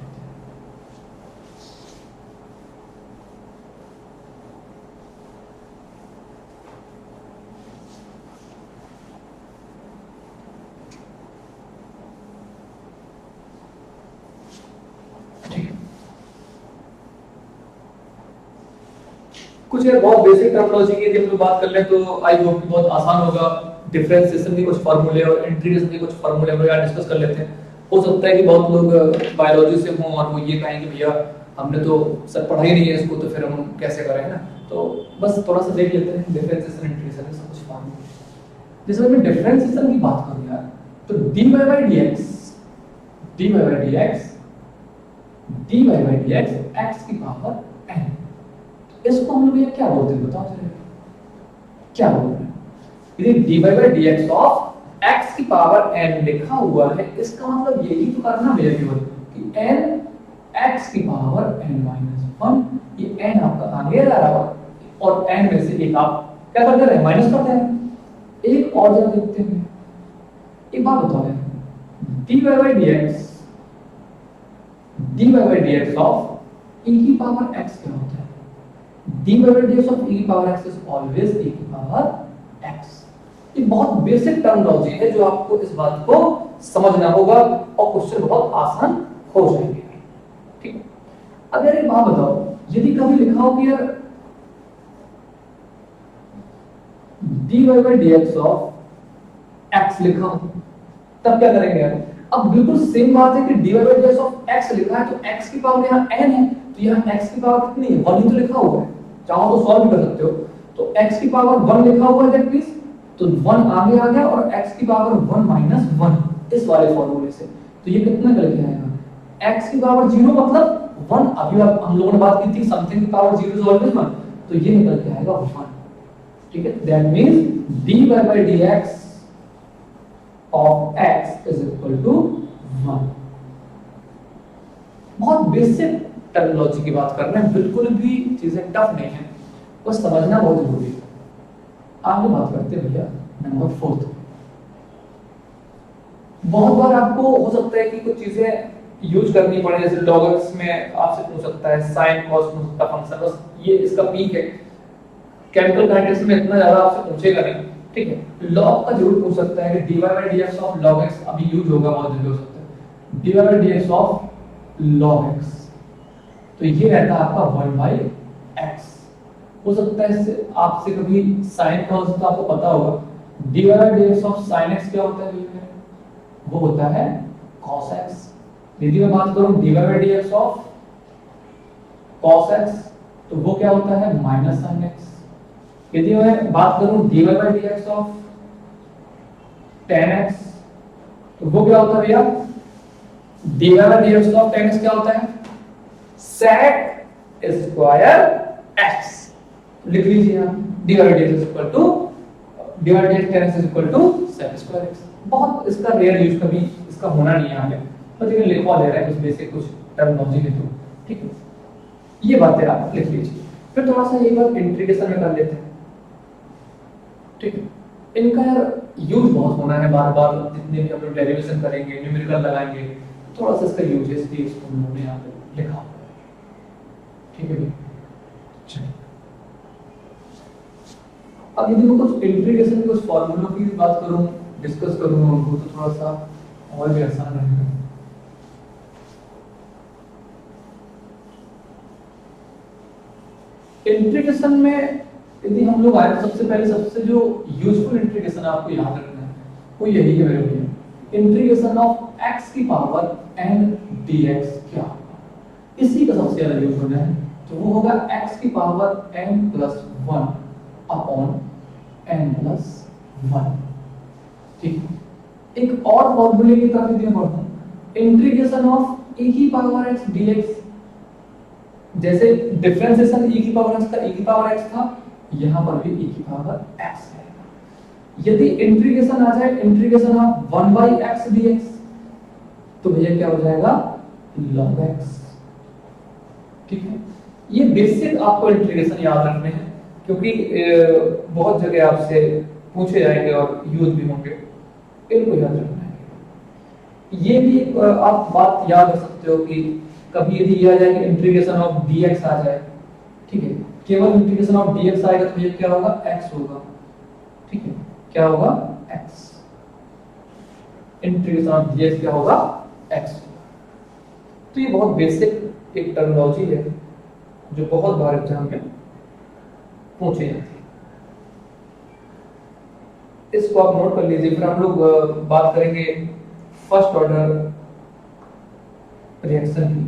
कुछ यार बहुत बेसिक टर्मिनोलॉजी की यदि हम लोग बात कर लें तो आई होप कि बहुत आसान होगा। डिफरेंशिएशन के कुछ फार्मूले और इंटीग्रेशन के कुछ फार्मूले हम लोग यार डिस्कस कर लेते हैं। हो सकता है कि बहुत लोग बायोलॉजी से हों और वो ये कहें कि भैया हमने तो सर पढ़ा ही नहीं है इसको, तो फिर हम कैसे करें ना। तो बस थोड़ा सा देख लेते हैं डिफरेंशिएशन इंटीग्रेशन के कुछ फार्मूले। जैसे मैं डिफरेंशिएशन की बात करूं यार, तो dy/dx x की पावर n, इसको हम लोग ये क्या बोलते हैं बताओ जरा, क्या बोलते हैं? यदि dy/dx ऑफ x की पावर n लिखा हुआ है, इसका मतलब यही तो करना भैया केवल कि n x की पावर n-1, ये n आपका आगे जा रहा है और n में से एक आप क्या करते रहे, माइनस करते हैं। एक और जरा देखते हैं, एक बात बताओ यार, dy/dx ऑफ e की पावर x क्या होता है? dy/dx ऑफ e की power x is always e की पावर x। ये बहुत बेसिक टर्मिनोलॉजी है जो आपको इस बात को समझना होगा और क्वेश्चन बहुत आसान हो जाएंगे। ठीक है, अब यार एक बात बताओ, यदि कभी लिखा हो कि यार dy/dx ऑफ x लिखा हो, तब क्या करेंगे यार? अब बिल्कुल सेम बात है कि dy/dx ऑफ x लिखा है तो x की पावर यहाँ n है, तो यहाँ x की पावर कितनी है? 1 ही तो लिखा हुआ है, चाहो तो सॉल्व भी कर सकते हो। तो x की पावर 1 लिखा हुआ है दैट मींस तो 1 आगे आ गया और x की पावर 1 - 1 इस वाले फॉर्मूले से, तो ये कितना करके आएगा? x की पावर 0 मतलब 1। अभी हम लोगों ने बात की थी समथिंग की पावर 0 इज ऑलवेज 1, तो ये निकल के आएगा 1। ठीक है, that means dy/dx of x is equal to 1। बहुत बेसिक टर्मिनोलॉजी की बात कर रहे हैं, बिल्कुल भी चीजें टफ नहीं है, बस समझना बहुत जरूरी है। आगे बात करते हैं भैया नंबर 4। बहुत बार आपको हो सकता है कि कुछ चीजें यूज करनी पड़े, जैसे log x में आपसे पूछ सकता है sin cos का फंक्शन, बस ये इसका पीक है। केमिकल काइनेटिक्स में इतना ज्यादा आपसे पूछेगा नहीं, ठीक है। log का जरूर पूछ सकता है कि dy/dx ऑफ log x, अभी यूज होगा बहुत जल्दी हो सकता है dy/dx ऑफ log x, तो ये रहता है आपका 1/x। हो सकता है इससे आपसे कभी sin cos तो आपको पता होगा, dy/dx ऑफ sin x क्या होता है भैया? वो होता है cos x। यदि मैं बात करूं dy/dx ऑफ cos x तो वो क्या होता है? -sin x। यदि मैं बात करूं dy/dx ऑफ tan x तो वो क्या होता है भैया? dy/dx ऑफ tan x क्या होता है? sec square x। लिख लीजिए आप, dy/dx tan x sec square x। बहुत इसका रेयर यूज कभी इसका होना नहीं है यहाँ पे, बस ये लिखवा दे रहा है कुछ बेसिक कुछ टर्मिनोलॉजी के थ्रू। ठीक है, ये बातें आप लिख लीजिए। फिर थोड़ा सा एक बार इंटीग्रेशन में कर लेते हैं। ठीक है, इनका यार यूज बहुत होना है, बार बार जितने भी हम लोग डेरिवेशन करेंगे, न्यूमेरिकल लगाएंगे, थोड़ा सा इसका यूज है, इसलिए इसको हमने यहाँ पे लिखा। ठीक है, चलिए अब यदि मैं कुछ इंटीग्रेशन के कुछ फॉर्मूलों की बात करूं, डिस्कस करूंगा उनको, तो थोड़ा सा और भी आसान रहेगा। इंटीग्रेशन में यदि हम लोग आए, सबसे पहले सबसे जो यूजफुल इंटीग्रेशन आपको याद रखना है वो यही है मेरे भैया, इंटीग्रेशन ऑफ x की पावर n dx क्या होगा, इसी का सबसे ज्यादा यूज होना है। तो वो होगा x की पावर n+1 अपॉन n+1। ठीक है, एक और फॉर्मूले की तरफ यदि मैं बढ़ूं, इंटीग्रेशन ऑफ e की पावर x dx, जैसे डिफरेंशिएशन e की पावर x का e की पावर x था, यहां पर भी e की पावर x है। यदि इंटीग्रेशन आ जाए इंटीग्रेशन ऑफ 1/x dx, तो भैया क्या हो जाएगा? log x। ठीक है, ये बेसिक आपको इंटीग्रेशन याद रखने हैं, क्योंकि बहुत जगह आपसे पूछे जाएंगे और यूज भी होंगे, इनको याद रखना है। ये भी एक आप बात याद रख सकते हो कि कभी यदि यह आ जाए कि इंटीग्रेशन ऑफ dx आ जाए, ठीक है, केवल इंटीग्रेशन ऑफ dx आएगा तो ये क्या होगा, x होगा, ठीक है, क्या होगा, x, इंटीग्रेशन ऑफ dx क्या होगा, x। तो ये बहुत बेसिक एक टर्मिनोलॉजी है जो बहुत बार एग्जाम में पूछे जाती है, इसको आप नोट कर लीजिए। फिर हम लोग बात करेंगे फर्स्ट ऑर्डर रिएक्शन की,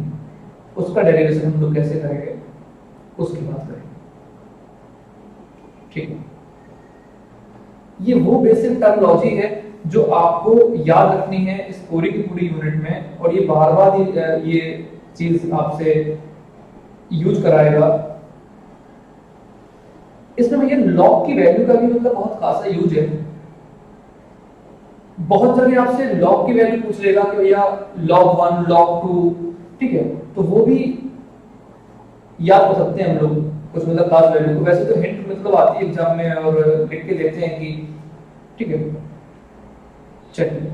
उसका डेरिवेशन हम लोग कैसे करेंगे उसकी बात करेंगे, ठीक है। ये वो बेसिक टर्मिनोलॉजी है जो आपको याद रखनी है इस पूरी की पूरी यूनिट में, और ये बार बार ये चीज आपसे यूज कराएगा। इसमें भैया लॉग की वैल्यू का भी मतलब बहुत खासा यूज है। बहुत जगह आपसे लॉग की वैल्यू पूछ लेगा कि भैया log 1 log 2, ठीक है, तो वो भी याद कर सकते हैं हम लोग कुछ मतलब खास वैल्यू को। वैसे तो हिंट मतलब आती है एग्जाम में और लिख के देते हैं कि, ठीक है। चलिए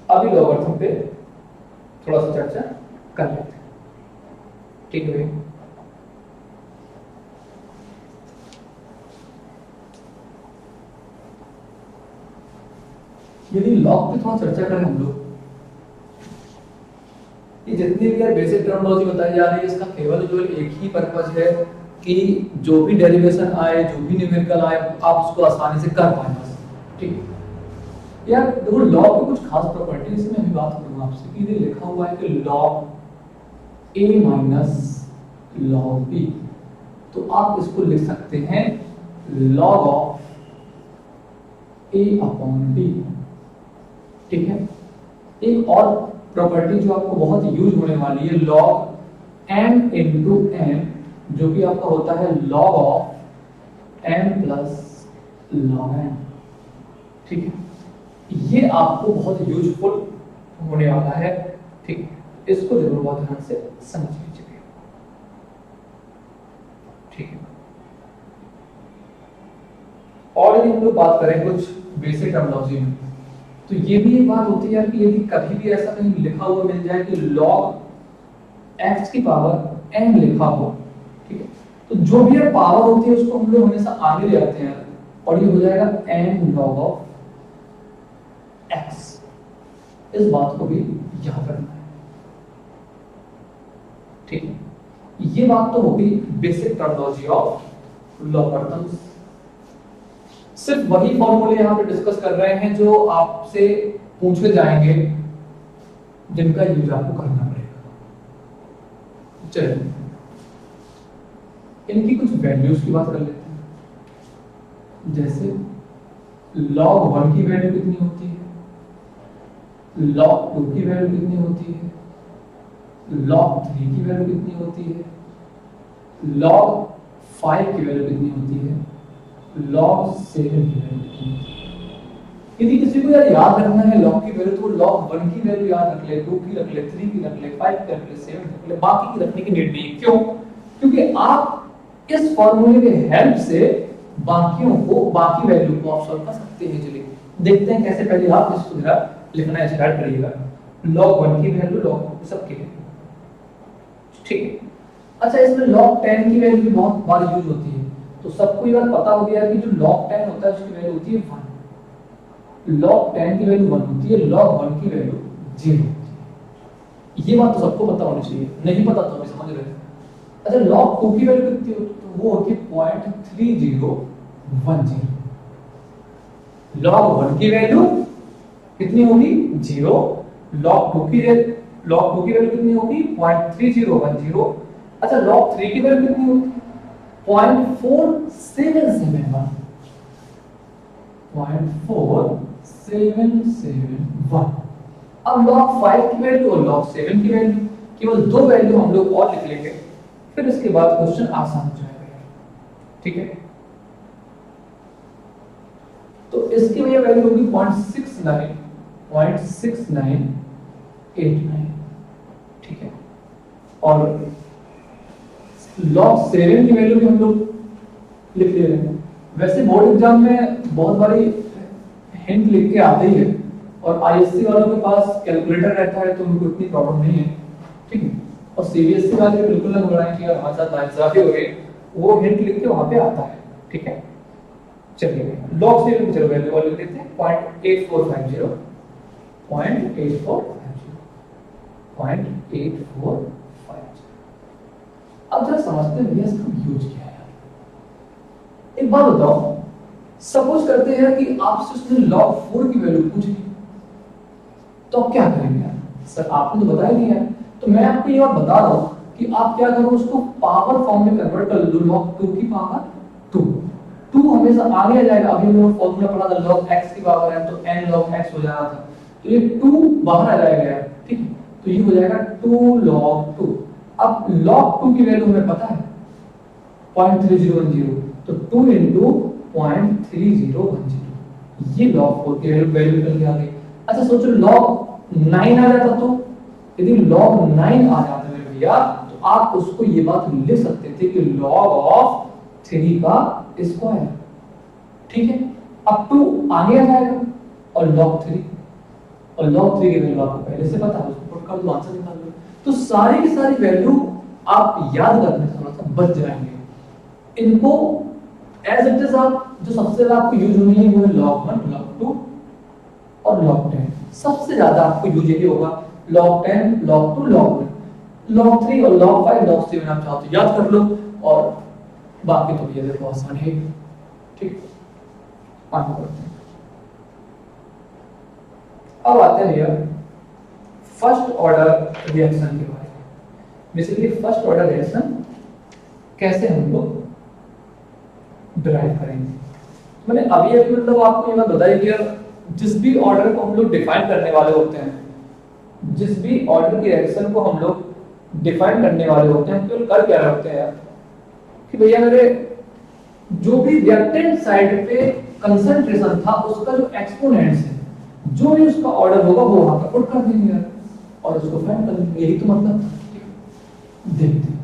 अभी लॉगरिथम पे थोड़ा सा चर्चा कर लेते हैं, ठीक है। यदि लॉग पे थोड़ा चर्चा करें हम लोग, ये जितनी भी यार बेसिक टर्मिनोलॉजी बताई जा रही है, इसका केवल जो एक ही पर्पस है कि जो भी डेरिवेशन आए, जो भी न्यूमेरिकल आए, आप उसको आसानी से कर पाए बस, ठीक है। यार देखो लॉग की कुछ खास प्रॉपर्टी इसमें अभी बात करूंगा आपसे कि ये लिखा हुआ है कि log a minus log b, तो आप इसको लिख सकते हैं log of a upon b, ठीक है। एक और प्रॉपर्टी जो आपको बहुत यूज होने वाली है, log m इंटू m, जो कि आपका होता है log of m plus log n, ठीक है। ये आपको बहुत यूजफुल होने वाला है, ठीक है, इसको जरूर बहुत ध्यान से समझ लीजिए, ठीक है। और यदि हम लोग बात करें कुछ बेसिक टर्मिनोलॉजी में, तो ये भी एक बात होती है यार कि यदि कभी भी ऐसा कहीं लिखा हुआ मिल जाए कि log x की पावर n लिखा हो, ठीक है, तो जो भी पावर होती है उसको हम लोग हमेशा आगे ले आते हैं और ये हो जाएगा n log ऑफ x। इस बात को भी याद रखना है, ठीक है। ये बात तो होगी बेसिक टर्मिनोलॉजी ऑफ लॉगरिथम्स। सिर्फ वही फॉर्मूले यहां पे डिस्कस कर रहे हैं जो आपसे पूछे जाएंगे, जिनका यूज आपको करना पड़ेगा। चलिए इनकी कुछ वैल्यूज की बात कर लेते हैं। जैसे log 1 की वैल्यू कितनी होती है, log 2 की वैल्यू कितनी होती है, log 3 की वैल्यू कितनी होती है, log 5 की वैल्यू कितनी होती है, log 7 की वैल्यू कितनी होती है। यदि किसी को याद रखना है log की वैल्यू, तो log 1 की वैल्यू याद रख ले, 2 की रख ले, 3 की रख ले, 5 की रख ले, 7 की रख ले, बाकी की रखने की नीड नहीं। क्यों? क्योंकि आप इस फॉर्मूले के हेल्प से बाकियों को, बाकी वैल्यू को आप सॉल्व कर सकते हैं। चलिए देखते हैं कैसे। पहले आप इसको जरा लिखना स्टार्ट करिएगा। log 1 की वैल्यू, log सबके लिए, ठीक है। अच्छा, इसमें log 10 की वैल्यू भी बहुत बार यूज होती है, तो सबको ये बात पता हो गया कि जो log 10 होता है उसकी वैल्यू होती है 1। log 10 की वैल्यू 1 होती है, log 1 की वैल्यू 0 होती है। ये बात तो सबको पता होनी चाहिए, नहीं पता तो अभी समझ रहे हैं। अच्छा, log 2 की वैल्यू कितनी होती है? तो वो होती है 0.3010। log 1 की वैल्यू कितनी होगी? 0। log 2 की वैल्यू कितनी होगी? 0.3010। अच्छा, log 3 की वैल्यू कितनी होगी? 0.4771। 0.4771। अब log 5 की वैल्यू और log 7 की वैल्यू, केवल दो वैल्यू हम लोग और लिख लेंगे, फिर इसके बाद क्वेश्चन आसान हो जाएगा, ठीक है। तो इसकी वैल्यू होगी 0.6989, ठीक है। और log 7 की वैल्यू भी हम लोग लिख ले रहे हैं वैसे बोर्ड एग्जाम में बहुत बारी हिंट लिख के आते ही है, और आईएससी वालों के पास कैलकुलेटर रहता है तो उनको इतनी प्रॉब्लम नहीं है, ठीक है। और सीबीएसई वाले बिल्कुल ना घबराएं कि हमारे साथ नाइंसाफी हो गई, वो हिंट लिख के वहां पे आता है, ठीक है। चलिए लॉग से चलो वैल्यू वाले देते हैं 0.8450 0.8450। अब जरा समझते हैं भैया इसका यूज क्या है। एक बात बताओ, सपोज करते हैं कि आपसे उसने log 4 की वैल्यू पूछ ली, तो आप क्या करेंगे? सर आपने तो बता ही दिया, तो मैं आपको ये बात बता रहा हूं कि आप क्या करो, उसको पावर फॉर्म में कन्वर्ट कर लो, log 2 की पावर 2 हमेशा आगे आ जाएगा। अभी हम लोग फॉर्मूला पढ़ा था log x की पावर है तो n log x हो जाना था, तो ये 2 बाहर आ जाएगा यार, ठीक है। तो ये हो जाएगा 2 log 2। अब log 2 की वैल्यू हमें पता है 0.3010, तो 2 into 0.3010, ये log 4 की वैल्यू निकल के आ गई। अच्छा सोचो log 9 आ जाता, तो यदि log 9 आ जाता है भैया, तो आप उसको ये बात लिख सकते थे कि log of 3 का स्क्वायर, ठीक है। अब 2 आगे आ जाएगा और log 3 की वैल्यू आपको पहले से पता है, उसको पुट कर दो, आंसर निकाल लो। तो सारी की सारी वैल्यू आप याद करने से थोड़ा सा बच जाएंगे। इनको एज इट इज आप जो सबसे ज्यादा आपको यूज होनी है वो है log 1, log 2 और log 10। सबसे ज्यादा आपको यूज यही होगा log 10, log 2, log 1, log 3 और log 5, log 7 आप चाहो तो याद कर लो, और बाकी तो ये देखो आसान है, ठीक। आगे बढ़ते हैं। अब आते हैं भैया फर्स्ट ऑर्डर रिएक्शन के बारे में। बेसिकली फर्स्ट ऑर्डर रिएक्शन कैसे हम लोग डिराइव करेंगे। मैंने अभी मतलब आपको ये बात बताई कि जिस भी ऑर्डर को हम लोग डिफाइन करने वाले होते हैं, जिस भी ऑर्डर की रिएक्शन को हम लोग डिफाइन करने वाले होते हैं, तो कर क्या रहे होते हैं यार कि भैया मेरे जो भी रिएक्टेंट साइड पे कंसंट्रेशन था उसका जो एक्सपोनेंट्स है, जो भी उसका ऑर्डर होगा वो वहां पर पुट कर देंगे यार, और उसको फाइंड कर लेंगे। यही तो मतलब देखते हैं।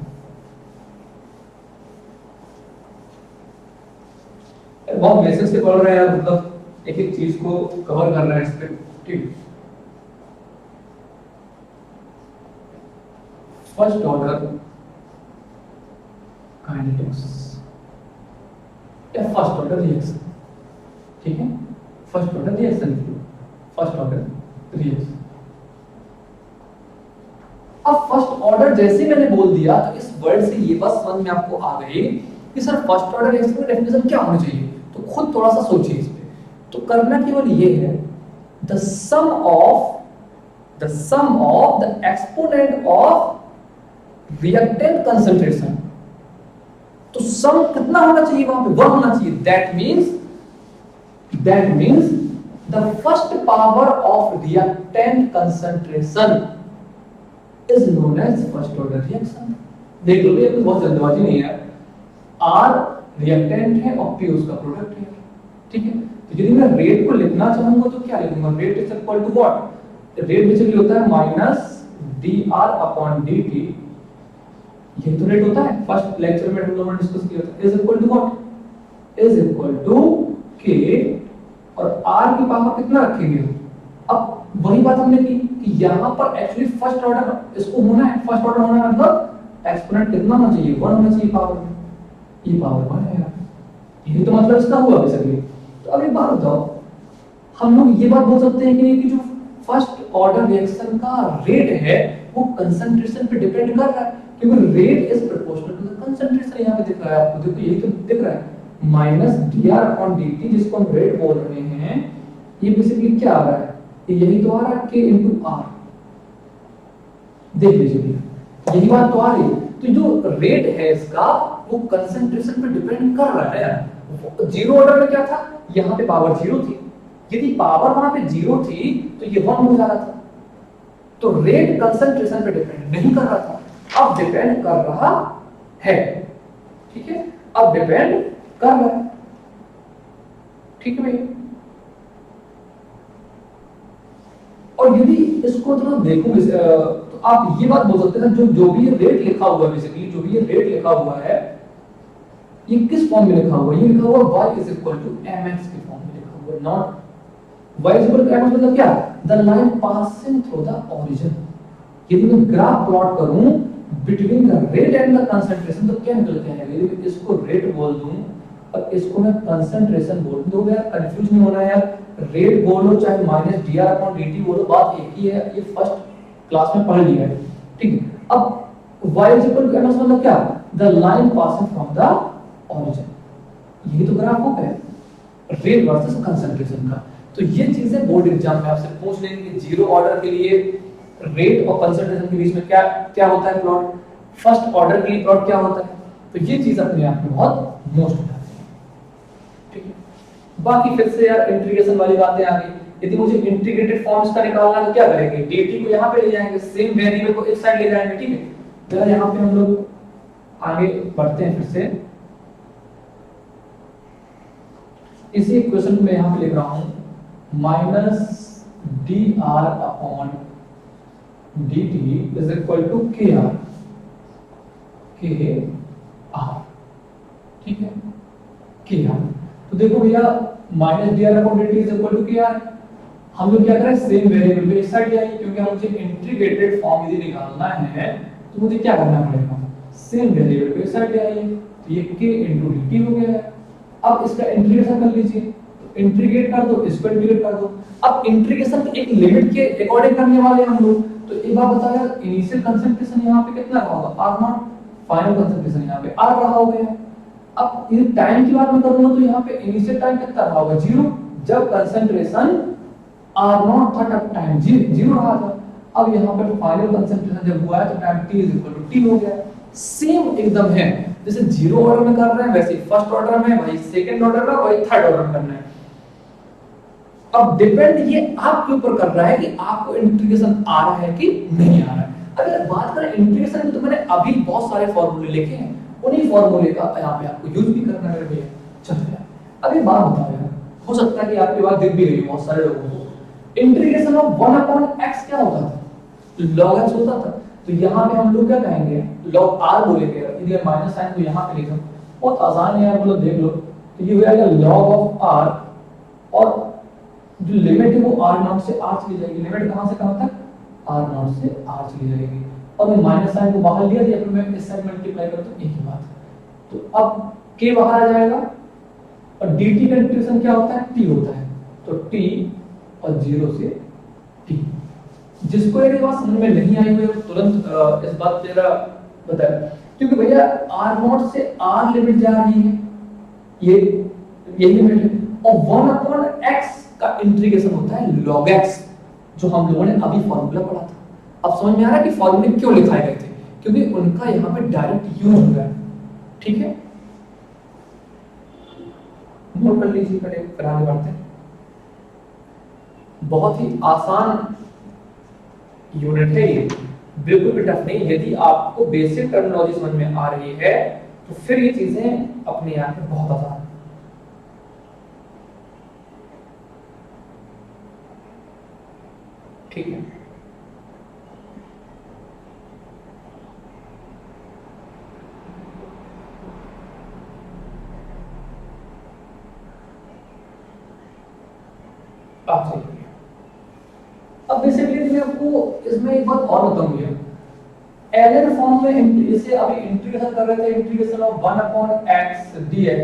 बहुत बेसिक से पढ़ रहे हैं यार, मतलब एक एक चीज को कवर कर रहे हैं इस पे, ठीक। फर्स्ट ऑर्डर काइनेटिक्स या फर्स्ट ऑर्डर रिएक्शन, ठीक है। First order reaction, first order reaction. अब फर्स्ट ऑर्डर जैसे मैंने बोल दिया तो इस वर्ड से ये बस समझ में आपको आ गई कि सर फर्स्ट ऑर्डर रिएक्शन का डेफिनेशन क्या होना चाहिए। तो खुद थोड़ा सा सोचिए इस पे। तो करना केवल ये है, the sum of the exponent of reactant concentration. तो सम कितना होना चाहिए वहां पे? 1 होना चाहिए। That means the first power of reactant concentration is known as first order reaction. देख लो ये बहुत जल्दबाजी नहीं है, आर रिएक्टेंट है और पी उसका प्रोडक्ट है, ठीक है। तो यदि मैं रेट को लिखना चाहूंगा तो क्या लिखूंगा? Rate is equal to what? Rate basically होता है माइनस dr अपॉन dt। ये तो रेट होता है, फर्स्ट लेक्चर में हम लोगों ने डिस्कस किया था। Is equal to what? Is equal to k, और r की पावर कितना रखेंगे? अब वही बात हमने की कि यहां पर एक्चुअली फर्स्ट ऑर्डर इसको होना है, फर्स्ट ऑर्डर होना है मतलब एक्सपोनेंट कितना होना चाहिए? 1 होना चाहिए पावर में। ये पावर 1 है यार, यही तो मतलब इसका हुआ बेसिकली। तो अब एक बात बताओ, हम लोग ये बात बोल सकते हैं कि जो फर्स्ट ऑर्डर रिएक्शन का रेट है वो कंसंट्रेशन पे डिपेंड कर रहा है, क्योंकि rate is proportional to the concentration. यहां पे दिख रहा है आपको, देखो यही तो दिख रहा है, माइनस dr अपॉन dt, जिसको हम रेट बोल रहे हैं। ये बेसिकली क्या आ रहा है? यही तो आ रहा है k into r। देख लीजिए यही बात तो आ रही है। तो जो रेट है इसका वो कंसंट्रेशन पे डिपेंड कर रहा है। जीरो ऑर्डर में क्या था? यहाँ पे पावर 0 थी, यदि पावर वहां पे 0 थी तो ये 1 हो जा रहा था। तो रेट कंसंट्रेशन पे डिपेंड नहीं कर रहा था, अब डिपेंड कर रहा है, ठीक है। अब डिपेंड कर रहा है, ठीक है भैया। और यदि इसको थोड़ा देखो तो आप ये बात बोल सकते हैं जो भी ये रेट लिखा हुआ है, बेसिकली जो भी ये रेट लिखा हुआ है, ये किस फॉर्म में लिखा हुआ है? ये लिखा हुआ y is equal to mx के फॉर्म में लिखा हुआ है, not y is equal to mx मतलब क्या? The line passing through the origin. यदि मैं ग्राफ प्लॉट करूं between the rate and the concentration तो क्या निकल के आएगा? यदि इसको रेट बोल दूं और इसको मैं कंसंट्रेशन बोल दूं, तो यार कंफ्यूज नहीं होना यार, रेट बोलो चाहे माइनस dr/dt बोलो, बात एक ही है, ये फर्स्ट क्लास में पढ़ लिया है, ठीक है। अब y is equal to mx मतलब क्या? The line passing from the origin. ये तो ग्राफ हो गया रेट वर्सेस कंसंट्रेशन का। तो ये चीजें बोर्ड एग्जाम में आपसे पूछ लेंगे कि जीरो ऑर्डर के लिए रेट और कंसंट्रेशन के बीच में क्या क्या होता है प्लॉट, फर्स्ट ऑर्डर के लिए प्लॉट क्या होता है, तो ये चीज अपने आप में बहुत मोस्ट होता है, ठीक है। बाकी फिर से यार इंटीग्रेशन वाली बातें आ गई। यदि मुझे इंटीग्रेटेड फॉर्म्स का निकालना तो क्या करेंगे? dt को यहां पे ले जाएंगे, सेम वेरिएबल को इस साइड ले जाएंगे, ठीक है। तो यहां पे हम लोग आगे बढ़ते हैं फिर से। इसी इक्वेशन में यहां पे लिख रहा हूं minus dr/dt is equal to kr, ठीक है, kr। तो देखो भैया minus dr/dt is equal to kr, हम लोग क्या करें सेम वेरिएबल पे इस साइड जाएंगे, क्योंकि मुझे इंटीग्रेटेड फॉर्म यदि निकालना है तो मुझे क्या करना पड़ेगा? सेम वेरिएबल पे इस साइड जाइए, तो ये k into dt हो गया है। अब इसका इंटीग्रेशन कर लीजिए, तो इंटीग्रेट कर दो, इसको इंटीग्रेट कर दो। अब इंटीग्रेशन एक लिमिट के अकॉर्डिंग करने वाले हम लोग, तो एक बार बताओ यार, इनिशियल कंसंट्रेशन यहाँ पे कितना रहा होगा? r0, फाइनल कंसंट्रेशन यहाँ पे r रहा होगा। अब ये टाइम की बात मैं करूंगा तो यहाँ पे इनिशियल टाइम कितना रहा होगा? 0, जब कंसंट्रेशन r0 था तब टाइम 0 रहा था। अब यहाँ पर फाइनल कंसंट्रेशन जब हुआ है तो time t is equal to t हो गया। सेम एकदम है, जैसे जीरो ऑर्डर में कर रहे हैं वैसे फर्स्ट ऑर्डर में, वही सेकंड ऑर्डर में, वही थर्ड ऑर्डर में करना है। अब डिपेंड ये आपके ऊपर कर रहा है कि आपको इंटीग्रेशन आ रहा है कि नहीं आ रहा है। अगर बात करें इंटीग्रेशन की तो मैंने अभी बहुत सारे फॉर्मूले लिखे हैं, उन्हीं फॉर्मूले का यहाँ पे आपको यूज भी करना है भैया। चलिए अब एक बात बताओ यार, हो सकता है कि आपके बात दिख भी रही हो बहुत सारे लोगों को, इंटीग्रेशन ऑफ 1/x क्या होता था? log x होता था। तो यहाँ पे हम लोग क्या कहेंगे? log r बोलेंगे। यदि माइनस साइन को यहाँ पे लिखो, बहुत आसान है यार, बोलो देख लो, तो ये हो जाएगा log of r, और जो लिमिट है वो r0 से r चली जाएगी। लिमिट कहां से कहां तक? r0 से r चली जाएगी। और मैं माइनस साइन को बाहर लिया या फिर मैं इस साइड मल्टीप्लाई करूं तो एक ही बात है। तो अब k बाहर आ जाएगा, और dt का इंटीग्रेशन क्या होता है? t होता है। तो t और 0 से t। जिसको ये बात समझ में नहीं आई हुई है तुरंत इस बात तेरा बताया, क्योंकि भैया r0 से r लिमिट जा रही है, ये लिमिट है, और 1/x का इंटीग्रेशन होता है log x, जो हम लोगों ने अभी फॉर्मूला पढ़ा था। अब समझ में आ रहा है कि फॉर्मूले क्यों लिखाए गए थे? क्योंकि उनका यहाँ पे डायरेक्ट यूज हो रहा है, ठीक है। नोट कर लीजिए, फिर आगे बढ़ते हैं। बहुत ही आसान यूनिट है ये, बिल्कुल भी टफ नहीं। यदि आपको बेसिक टर्मिनोलॉजी समझ में आ रही है तो फिर ये चीजें अपने आप में बहुत आसान है, ठीक है। आप सही। अब बेसिकली मैं आपको इसमें एक बात और बताऊंगा, ln फॉर्म में इसे अभी इंटीग्रेशन कर रहे थे, इंटीग्रेशन ऑफ 1/x dx,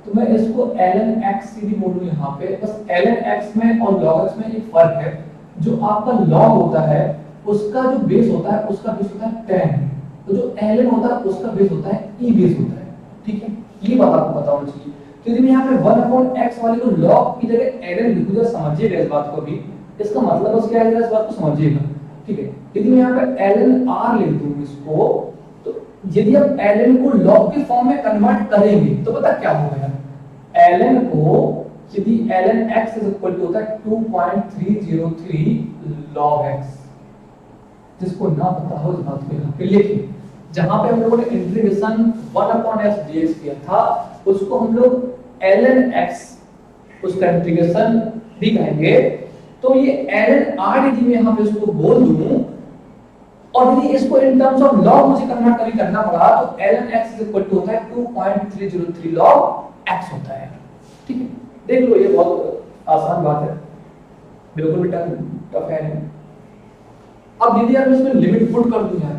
तो मैं इसको ln x सीधी बोलूं यहाँ पे। बस ln x में और log x में एक फर्क है, जो आपका log होता है उसका जो बेस होता है उसका बेस होता है tan, तो जो ln होता है उसका बेस होता है e बेस होता है, ठीक है। ये बात आपको पता होनी चाहिए। तो यदि मैं यहाँ पे 1/x वाले को log की जगह ln लिखूंगा, समझिएगा इस बात को भी, इसका मतलब बस क्या है इस बात को समझिएगा, ठीक है। यदि मैं यहाँ पे ln r लिख दूं इसको, तो यदि आप ln को log के फॉर्म में कन्वर्ट करेंगे तो पता क्या होगा? ln को यदि ln x is equal to होता है 2.303 log x, जिसको ना पता हो इस बात को यहाँ पे लिखिए। जहां पे हम लोगों ने इंटीग्रेशन 1/x dx किया था उसको हम लोग ln x उसका इंटीग्रेशन भी कहेंगे। तो ये ln r यदि मैं यहाँ पे उसको बोल दूं और यदि इसको इन टर्म्स ऑफ लॉग मुझे कन्वर्ट कभी करना पड़ा तो ln x is equal to होता है 2.303 log x होता है। ठीक है, देख लो ये बहुत आसान बात है, बिल्कुल भी टफ है। अब यदि आप इसमें लिमिट पुट कर दूं यार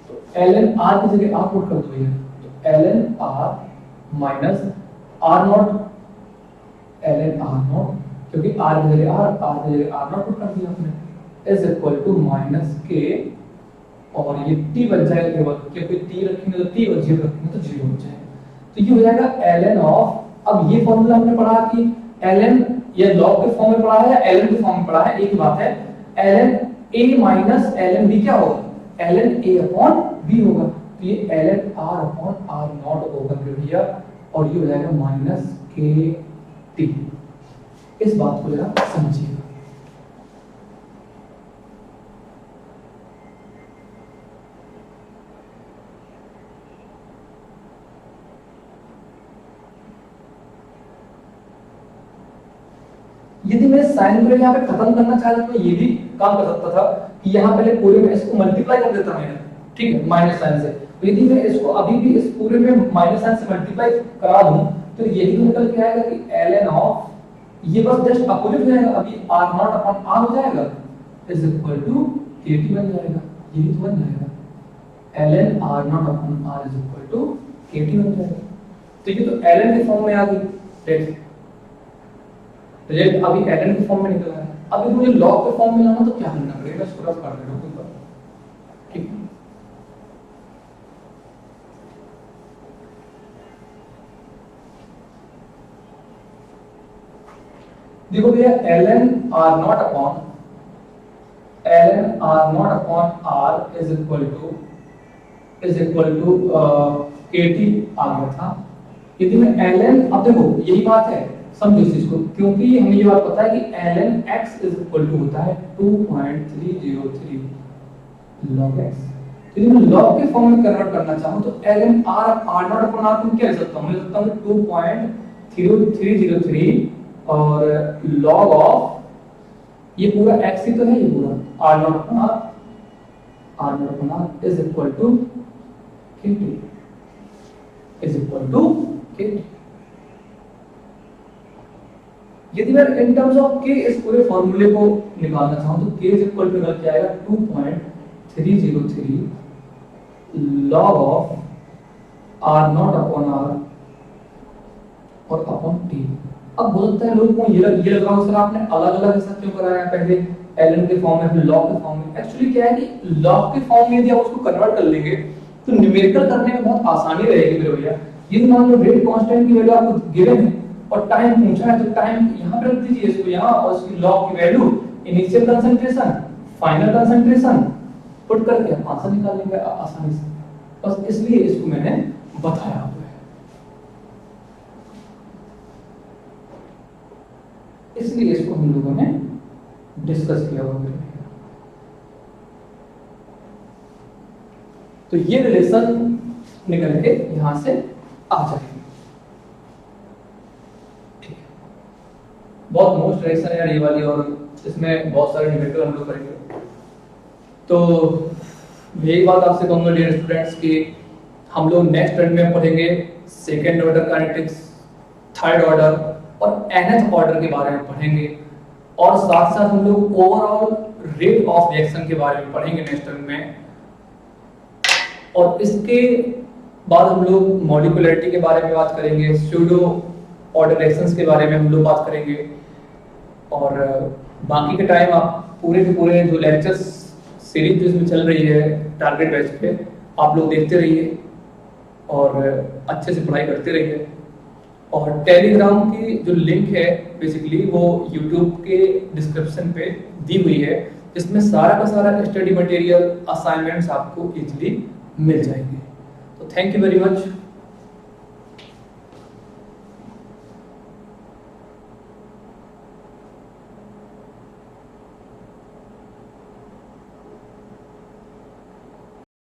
तो ln r की जगह r पुट कर दो यार, तो ln r minus r not ln r not, क्योंकि r की जगह r की जगह r नॉट पुट कर दिया आपने, is equal to minus k, और ये t बन जाएगा केवल, क्योंकि t रखेंगे तो t और 0 रखेंगे तो 0 हो जाएगा। तो ये हो जाएगा ln ऑफ, अब ये फॉर्मूला हमने पढ़ा कि ln ये लॉग के फॉर्म में पढ़ा है या ln के फॉर्म में पढ़ा है, एक बात है, ln a minus ln b क्या होगा, ln a अपॉन b होगा, तो ये ln r upon r not होगा भैया, और ये हो जाएगा माइनस k t। इस बात को जरा समझिएगा। यदि मैं साइन को यहाँ पे खत्म करना चाहता तो ये भी काम कर सकता था कि यहाँ पहले पूरे में इसको मल्टीप्लाई कर देता मैं, ठीक है, माइनस साइन से। तो यदि मैं इसको अभी भी इस पूरे में माइनस साइन से मल्टीप्लाई करा दूं तो यही तो निकल के आएगा कि ln ऑफ, ये बस जस्ट अपोजिट हो जाएगा, अभी r नॉट अपॉन r हो जाएगा इज इक्वल टू kt बन जाएगा, यही तो बन जाएगा ln r naught upon r is equal to kt बन जाएगा। तो ये तो ln के फॉर्म में आ गई, रिजल्ट अभी ln के फॉर्म में निकल रहा है। अब मुझे लॉग के फॉर्म में लाना तो क्या करना पड़ेगा, इसको रफ कर देना ऊपर, ठीक है। देखो भैया ln r naught upon r is equal to kt आ गया था। यदि मैं ln, अब देखो यही बात है, समझो इस चीज को, क्योंकि हमें ये बात पता है कि ln x is equal to होता है 2.303 log x। यदि मैं log के फॉर्म में कन्वर्ट करना चाहूं तो ln r naught upon r को क्या लिख सकता हूं, लिख सकता हूं 2.303 और log ऑफ, ये पूरा x ही तो है, ये पूरा r naught upon r is equal to kt, is equal to kt। यदि मैं इन टर्म्स ऑफ k इस पूरे फार्मूले को निकालना चाहूं तो k इज इक्वल टू निकल के आएगा 2.303 log of r naught upon r और अपॉन t। अब बोलते हैं लोग को ये लग रहा हो सर आपने अलग-अलग ऐसा क्यों कराया है, पहले ln के फॉर्म में फिर log के फॉर्म में। एक्चुअली क्या है कि log के फॉर्म में यदि आप उसको कन्वर्ट कर लेंगे तो न्यूमेरिकल करने में बहुत आसानी रहेगी मेरे भैया। यदि मान लो रेट कांस्टेंट की वैल्यू आपको गिवन है और टाइम पूछा है तो टाइम यहां पे रख दीजिए इसको यहां, और इसकी लॉग की value initial concentration final concentration put करके आंसर निकाल लेंगे आसानी से। बस इसलिए इसको मैंने बताया हुआ है, इसलिए इसको हम लोगों ने डिस्कस किया हुआ है। तो ये रिलेशन निकल के यहां से आ जाएगी। बहुत मोस्ट रिलेशन है यार ये वाली, और इसमें बहुत सारे न्यूमेरिकल हम लोग करेंगे। तो यही बात आपसे कहूंगा डियर स्टूडेंट्स कि हम लोग नेक्स्ट टर्म में पढ़ेंगे second order kinetics, third order और nth ऑर्डर के बारे में पढ़ेंगे, और साथ साथ हम लोग ओवरऑल रेट ऑफ रिएक्शन के बारे में पढ़ेंगे नेक्स्ट टर्म में। और इसके बाद हम लोग मॉलिक्यूलरिटी के बारे में बात करेंगे, स्यूडो ऑर्डर रिएक्शंस के बारे में हम लोग बात करेंगे, और बाकी के टाइम आप पूरे के पूरे जो लेक्चर्स सीरीज जो इसमें चल रही है टारगेट बैच पे आप लोग देखते रहिए और अच्छे से पढ़ाई करते रहिए। और टेलीग्राम की जो लिंक है बेसिकली वो यूट्यूब के डिस्क्रिप्शन पे दी हुई है, जिसमें सारा का सारा स्टडी मटेरियल असाइनमेंट्स आपको इजीली मिल जाएंगे। तो थैंक यू वेरी मच।